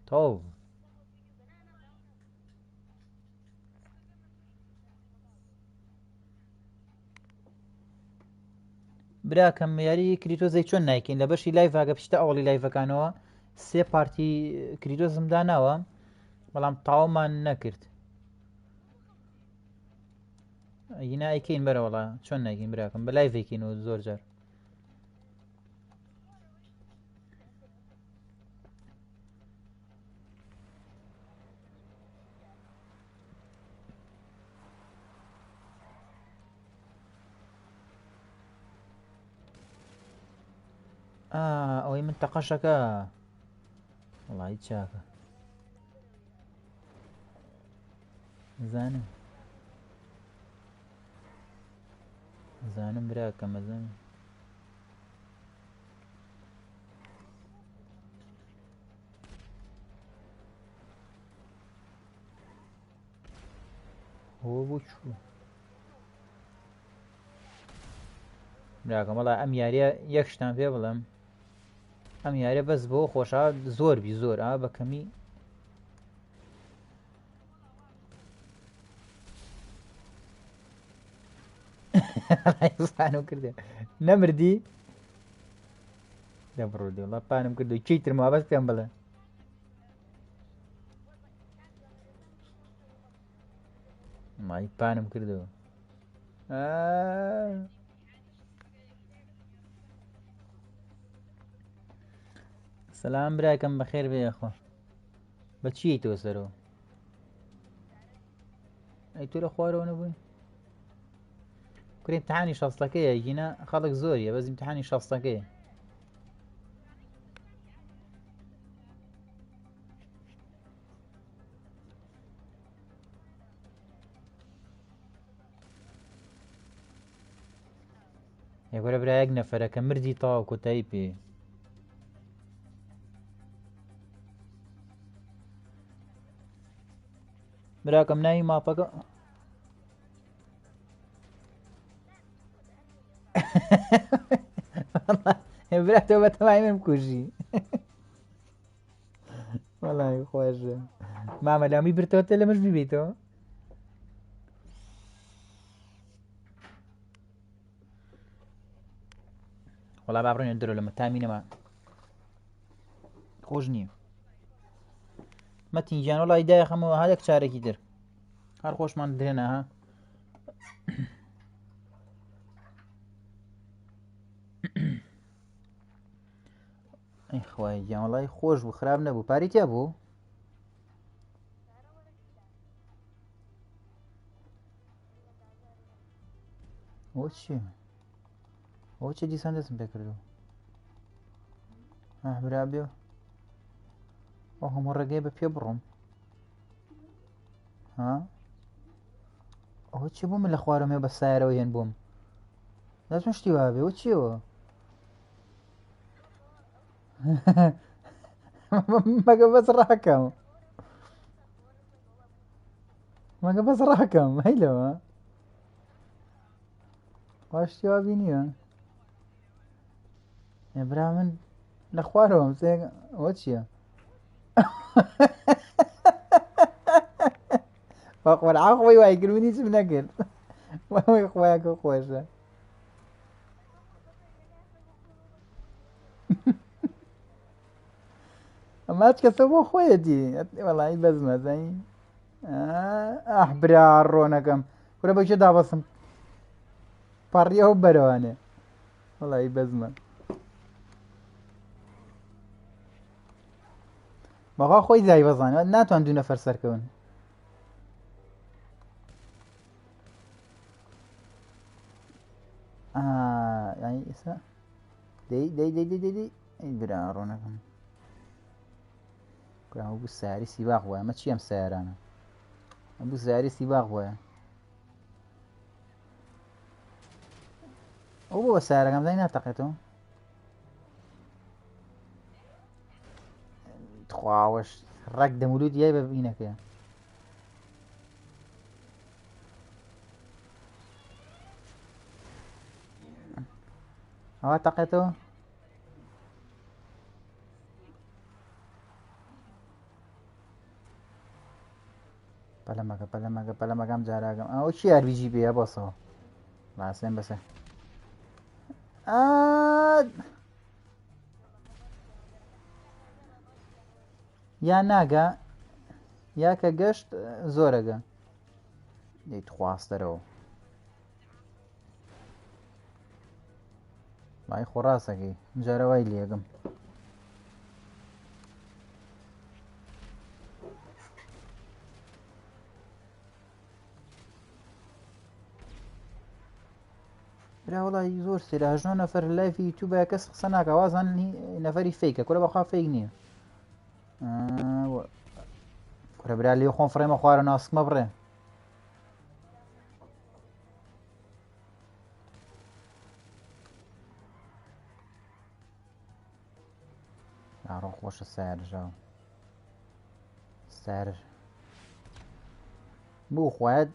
تۆ براکەم یاری کریتۆزەی چۆن نایکەین لە بەشی لایڤ ئاگە پشتە ئەوڵی لایڤەکانەوە سێ پارتی کریتۆزم داناوە بەڵام تاوامان نەکرد ئەینا ئەیکەین بەرەوەڵا چۆن نایکەین براکەم بە لایڤێکینەوە زۆر جار ئەوەی من تەقەشەکە وڵی چاکە زانم براکە مەزن بۆ چوو براکەم وەڵا ئەم یاریە یەک شتان پێ بڵێم ئەم یارە بەس بۆ خۆشا زۆر بی زۆر بە کەمی کردێ نەمردی دەبڕۆدی وڵا پانم کردو چیترمەوە بەس پێم بڵێ مای پانم کردەوە سەلام براکەم بەخێر بێخۆ بە چی تۆ سەرەوە ئەی تۆ لە خوارەوە نەبووی کوری امتحانی شەستەکەیە گینە خەڵک زۆریە بەس امتحانی شەستەکەیە یەکوەرە برا یەک نەفەرە کە مردی تەواو کۆتایی پێ براکەم ناوی ماپەکە برا تۆ بە تەمای من کوژی وەڵی خۆشە مامەلامی برتەوە تێ لە مەش بیبیتەوە وەڵا با بڕۆینە دەرەوە لەمە تامی نەما خۆش نییە مەتینگیان وەڵی دایە خەمەوە هەڵێک چارێکی در هەر خۆشمان درێنە ها ئەی خوای گیان وەڵی خۆش بوو خراپ نەبوو پاری تیا بوو ئەوە چییە ئەوە چه دیسان دەستم پێ کردو برا بێ ئەو هەموو ڕێگەی بە پێ بڕۆم ئەوە چی بوو من لە خوارەمێ بە سایرەوە هێن بووم دەستم شتی وا بێ ئەوە چیەوە مەگە بەس ڕاکەم مەگە بەس ڕاکەم هەی لەوە وا شتی وا بینیوە برا من لە خوارەوەم ئەوە چییە وەقوەرعا خۆی وای کردو هیچم نەکرد وای خۆیاکە خۆشە ئەما هیچ کەسە بۆ خۆیەتی وەڵی بەزمە زەنی برا ڕۆنەکەم کورە بەکێ دابەسم پەڕیەوە بەرەوانێ وەڵی بەزمە بەخوا خۆی دای بەزانێ ناتوان دوو نەفەر سەرکەون ینی ئێستا دەی برا ڕۆنەکەم هەموو بوو ساری سیباق وایە ئەمە چی ئەم سیارانە هەموو ساری سیباق وایە ئەو بۆ سارەکەم زای ناتەقێتەوە خواوەش ڕەک دەمولود یای بە بینەکەیە ئەوە تەقێتەوە پەلەمەکەم جاراگەم ئەو چی ئەرویجی بێە بۆسەوە باسێن بەسە یا ناگا یا کە گەشت زۆرەگە دەیت خواستەرەوە وای خۆڕاستەکەی جارەوای لێگەم برا وڵی زۆر سێرا 18 نەفەر لایفی یوتیوبە کەس قسە ناکە وازان نەفەری فیکە کورە بەخوا فیک نییە کورە برا لێ خۆم فڕێمە خوارە ناسکمە بڕێ ڕۆ خۆشە سایرژاو سەر بوو خوایەت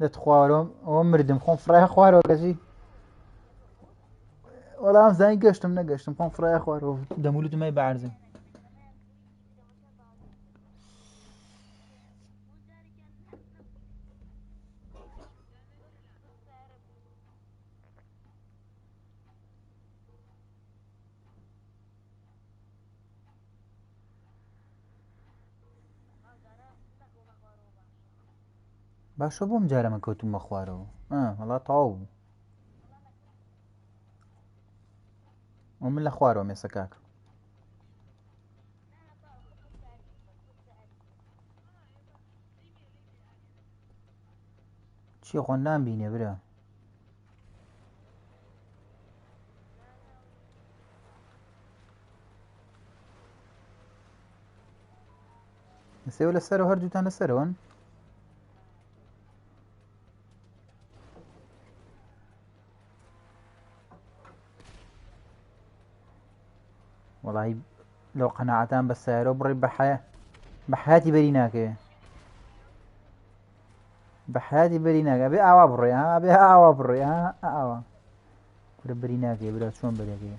دەت خوارەوە ئەوە مردم خۆم فڕای خوارەوە کەسی وەڵام زانی گەشتم نەگەشتم خۆم فڕای خوارەوە دەمولودمای بەعرزم باشە بۆم جارە من کەوتومە خوارەوە وەڵا تەواو بوو من لە خوارەوە مێسە کاکە چیە خۆ نامبینێ برا سێوە لەسەرەوە هەردووتان لەسەرەوەن وەڵی لەو قەناعەتان بە سایرەوە بڕێ بە حیاتی بەری ناکەوێ بە حیاتی بەری ناکە بێ ئاوا بڕێ بێ ئاوا بڕێ ئاوا کورە بەری ناکەێ برا چۆن بەرێکێ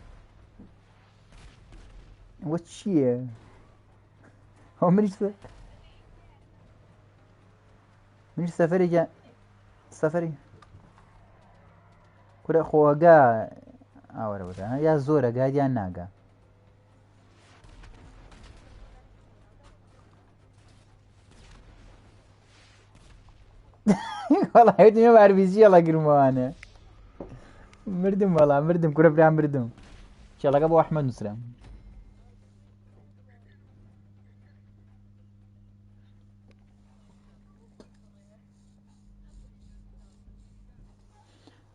وە چییە ئەو منیش سەفەرێکە سەفەری کورە خۆگا ئاوەرە بەدا یا زۆرە گادیان ناگا وەڵایەتمە باربیزیە لە گرمەوانە مردم وەڵا مردم کورە برا مردم کێڵەکە بۆ ئەحمەد نووسرا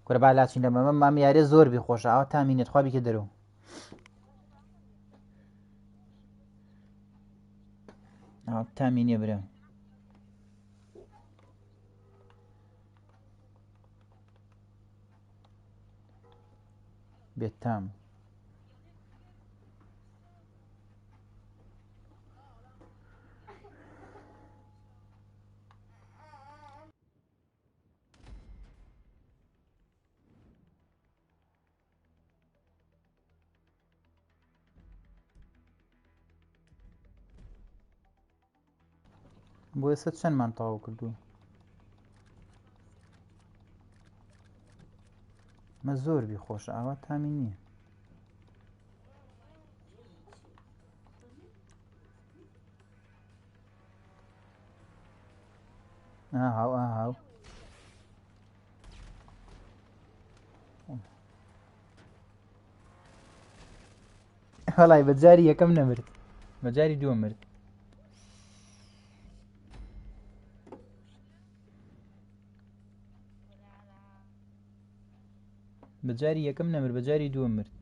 کورە با لاچین لە مەمە مام یارێ زۆر بیخۆشە ئەوە تامینێت خوا بیکە دەرەوە ئەوە تامینێ برە بێت تام بۆ ئێستا چەندمان تەواو کردووە مە زۆر بیخۆشە ئاوا تامین نییە ئاهاو ئاهاو هەڵای بەجاری یەکەم نەمرد بەجاری دووەم مرد بەجاری یەکەم نەمرد بەجاری دووەم مرد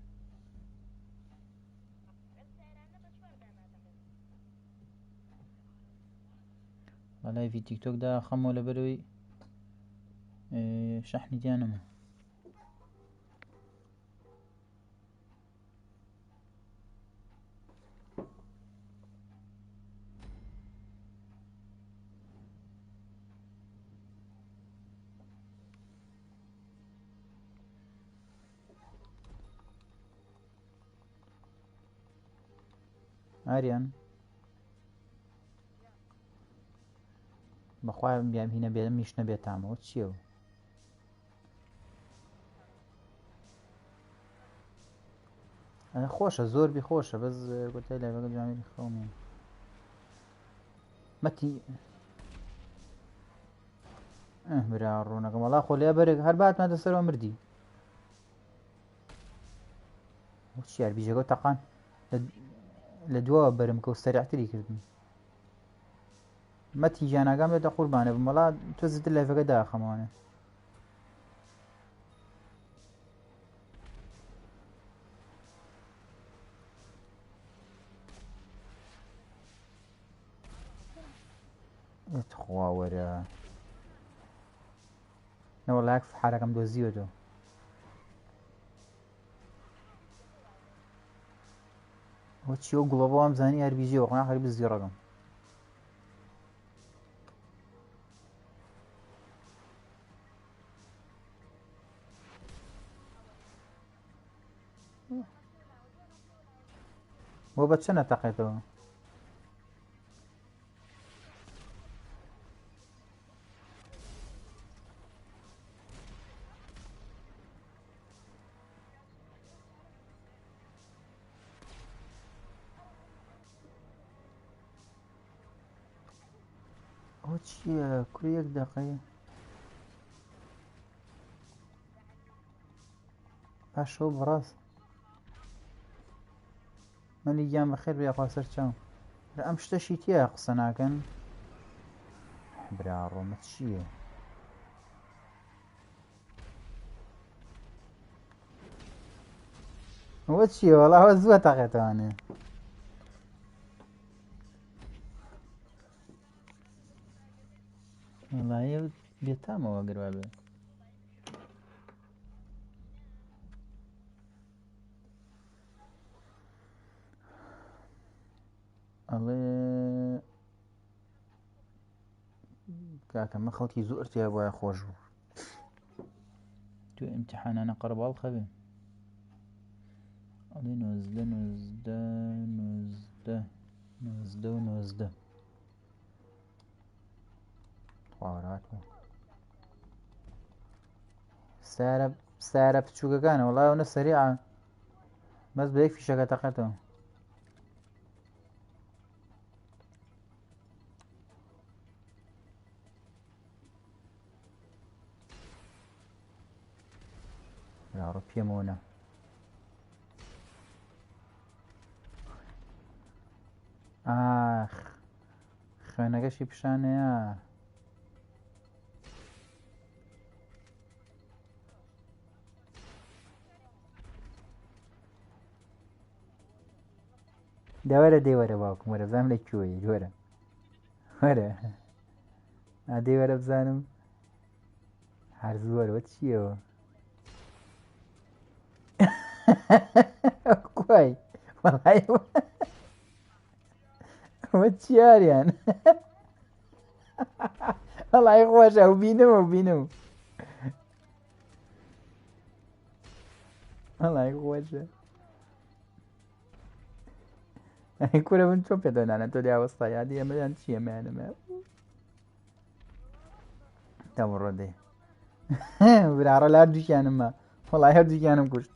بەلایڤی تیکتۆکدا خەمەوە لەبەرەوەی شەحنی دیانەمە ئاریان بەخوا بیام هینە بێ میشنە بێتامەوە چییەوە خۆشە زۆر بیخۆشە بەس گوتای لایڤەکە جوانێکی خەومێ مەتی برا ڕوونەکەم وەڵا خۆلیا بەرێک هەر باتماتە سەرەوە مردی چی یاربیژەکە و تەقان لە دووەوە بەرم کە و سەریعتری کردم مەتی ژیاناگام لێتە قوربانە بم وەڵا تۆ زیاتر لایڤەکە داخەمەوانێ خوا وەرە نەوەڵا یەک حارەکەم دۆزیوەتەوە ئەوە چییە و گوڵە بۆ ئەم زانی ئەربیژیەوە خۆیان خەری بزی ڕەگەم بۆ بە چەند نەتەقێتەوە ئەوە چییە کوڕی یەک دەقەیە پاشەوە بەڕاست مەلی گیان بەخێر بێ خوا سەر چاوم ئەم شتەشی تیا قسە ناکەن برا ڕۆمە چییە ئەوە چییە وەڵا ئەوە زووە تەقێتەوانێ وەڵایە بێتامەوە گەروا بێ ئەڵێ کاکەمە خەڵکی زۆر تیا بۆیە خۆش بوو تو ئیمتیحانانە قەرەباڵ خەبێ ئەڵێ نۆزدە نۆزدە نۆزدە نۆزدە و نۆزدە خواوەرهاتوە سارە بچووکەکانە وەڵای ئەوەنە سەریعە بەس بە یەک فیشەکە تەقێتەوە ڕۆ پێمەوەنە ئاخ خوێنەکەشی پیشانەیە. وەرە دێ وەرە باوکم وەرە بزانم لە کوێیت وەرە وەرە ئادێ وەرە بزانم هەرزوو وەرەوە چییەوە کوای وەڵای ئەوە چیاریان وەڵای خۆشە ئەو بینەوە بینم وەڵای خۆشە کورە من چۆن پێدەنانە تۆ دیاوەستا یادی ئەمەیان چی ئەمەیانەمە دەمڕۆ دێ برارە لە هەردووکیانمە وەڵای هەردووکیانم کوشت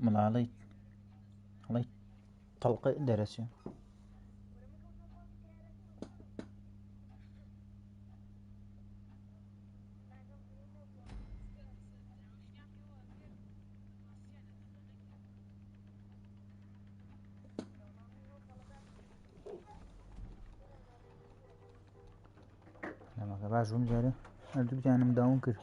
مڵاڵی هەڵی تەڵقە دەرەچێ لەمەکە باش بووم جارە هەردوو بتیانم داوم کرد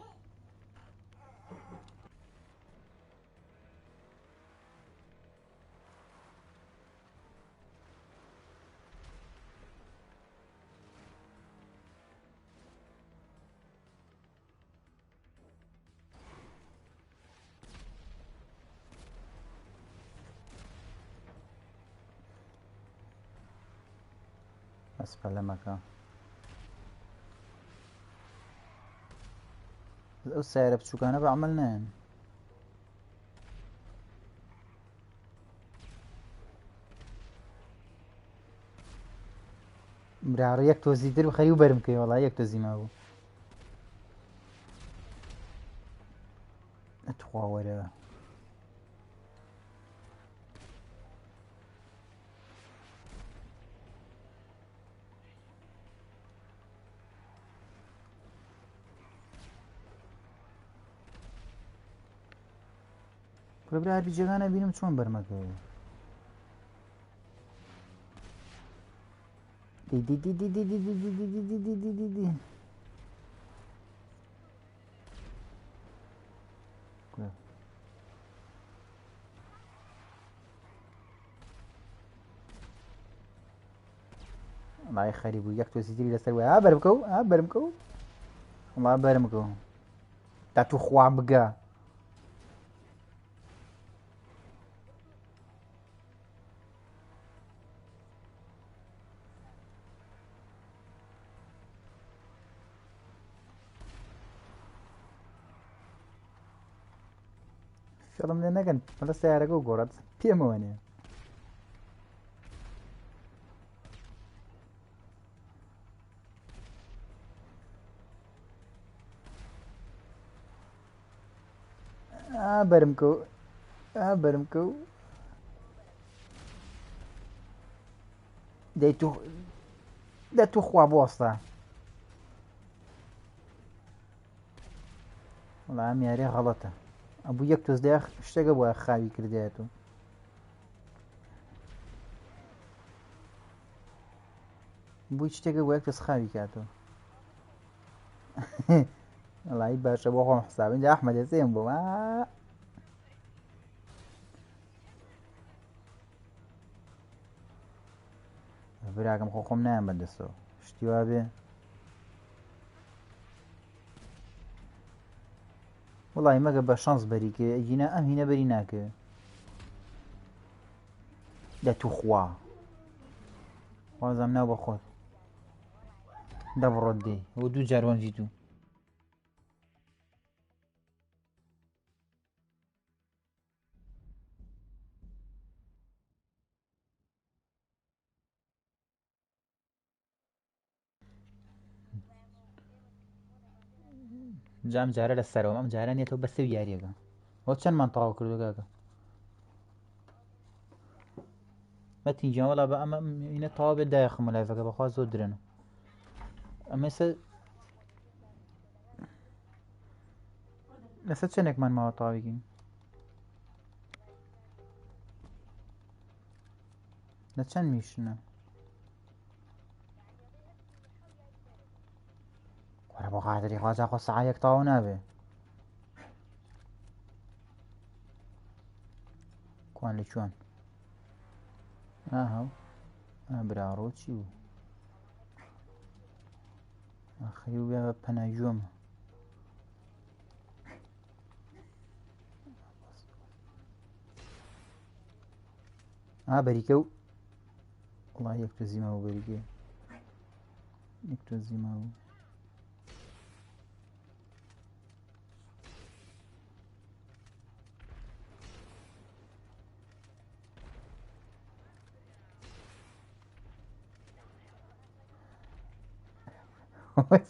ئەسپە لەمەکە ئەو سایرە بچووکانە بە عەمەل نایەن برارە یەک تۆزی تر بخەری و بەرم کەی وەڵای یەک تۆزی مابوو ئەتخوا وەرە برا هەربی جێگانە بینم چۆن بەرمەکەوە دی وڵای خەری بوو یەک تۆزی تری لەسەر وایە بەرمکەو بەرمکەو وڵا بەرمکەو تا تو خوا بگە فێڵم لێ نەکەن مەلە سیارەکە و گۆڕەت پێمەوەنێ بەرمکەو دەی تو خوا بۆستە وەڵا ئەم یاریە غەڵەتە ئەبوو یەک تۆزدەیە شتێکە بۆە خاوی کردایەتەوە بووی شتێکە بۆ یەک تۆز خاوی کاتەوە وەڵی باشە بۆ خۆم حسابین جا ئەحمەدێ سێم بوو براکەم خۆم نایان بەدەستەوە شتی وا بێ وڵی مەگە بە شەنس بەریکە ئەگینە ئەم هینە بەری ناکە دە تو خوا وازام ناو بە خۆت دەبڕۆت دێ ئەوە دوو جاروانجی تو جام جارە لە سەرەوە ئەم جارە نێتەوە بەسەو یاریەکە ئەو چەندمان تەواو کردو کاکە مەتیجان وەڵا بە ئەمە ئینە تەواو بێت دایەخمە لایڤەکە بەخوا زۆر درەنە ئەمە لەسەر چەندێکمان ماوە تەواویکەین لە چەند میشنە وەرە بۆ خاتری خوا خۆ سەعایەک تاو نابێ کوان لە چۆن ئاهەو براڕۆ چی بوو ئەخەی و بێ بە پەناجۆمە بەریکە و وڵای یەکتە زیمە و بەریکێ یەکتە زیمە و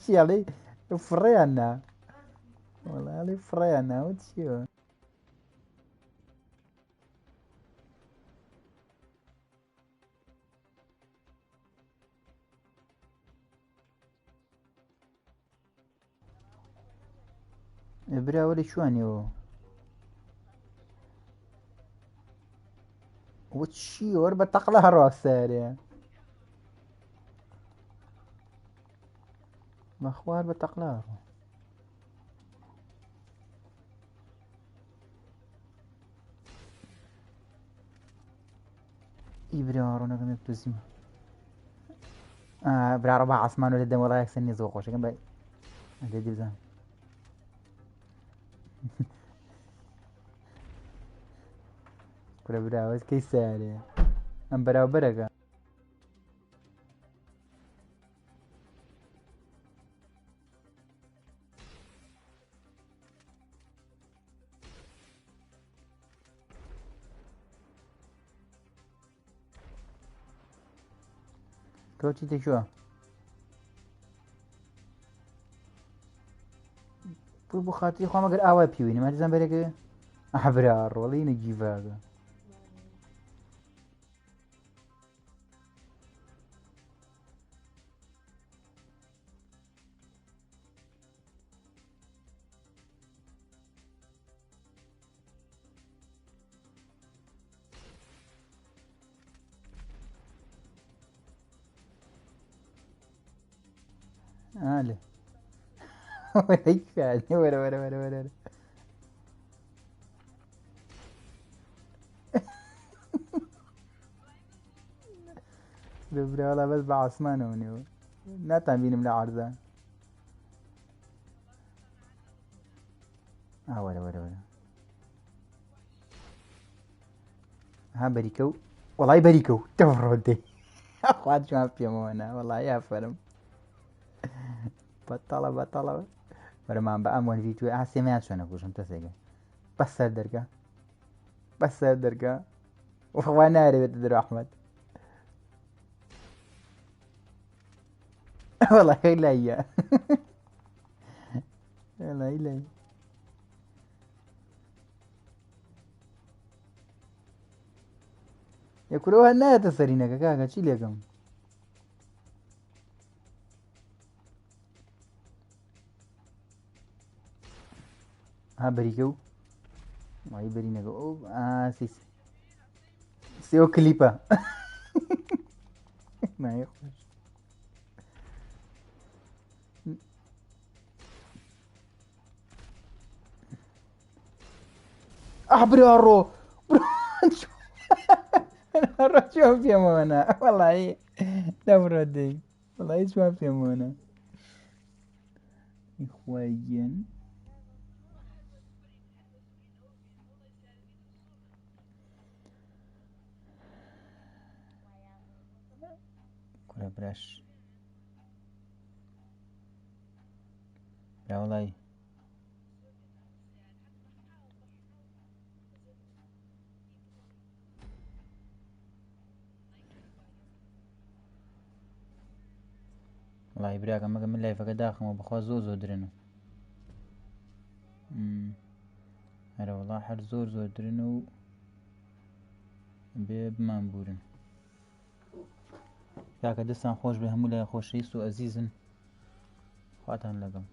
چی ئەڵێ فڕێیان نا وەڵی فڕێیان ناوە چیوە براوە لە چوانیەوە وە چی وەرە بە تەقلا هەڕاستارێ بەخوار بە تەقلا هەڕۆ ئی براوە ڕۆنەکەم یەکتە زیمە براڕۆ بە عاسمان و لە دەم وەڵای یەکسەر نییە زۆر خۆشەکەم بە دەدی بزانم کورە براوە کەی سارێ ئەم بەراوبەرەکە تۆ چی تێکووە بۆ خاتری خۆم ئەگەر ئاوا پیوێنی مادەزان بەرێکە براڕۆڵی نەگیڤاگە لێ وەرە وەرە وەرە وەرە براوەڵا بەس بە عاسمانەوە نێوە ناتان بینم لە عارزان وەرە وەرە وەرە بەریکە و وەڵای بەریکە و دەڕۆدەی خوات جوان پێمەوەنا وەڵای یافەرم بەتەڵە بەتەڵە وەرەمان بە ئەمۆن ڤیتوێ ئاسێمەیان چۆنە کوژم تەسێگە بەس سەر دەرگا بەس سەر دەرگا وەخوا نارەوێت دەرە ئەحمەد وەڵای لایە وەڵای لای یەکورەوە نایەتە سەرینەکە کاکە چی لێکەم بەریکە و وای بەرینەکە ئەو سێوە کلیپە نایە خۆش براڕۆ ڕۆ چۆن پێمەوەنا وەڵی دەبڕۆدەی وەڵی چوان پێمەوەنا خوای گیان کورە براش برا وەڵی وڵی براکە مەگە من لایفەکە داخمەوە بەخوا زۆر زۆر درێنە هەرە وەڵا هەر زۆر زۆر درێنە و بێ بمان بورن کاکە دەستان خۆش بێ هەموو لای خۆشەویست و ئەزیزن خواتان لەگەڵ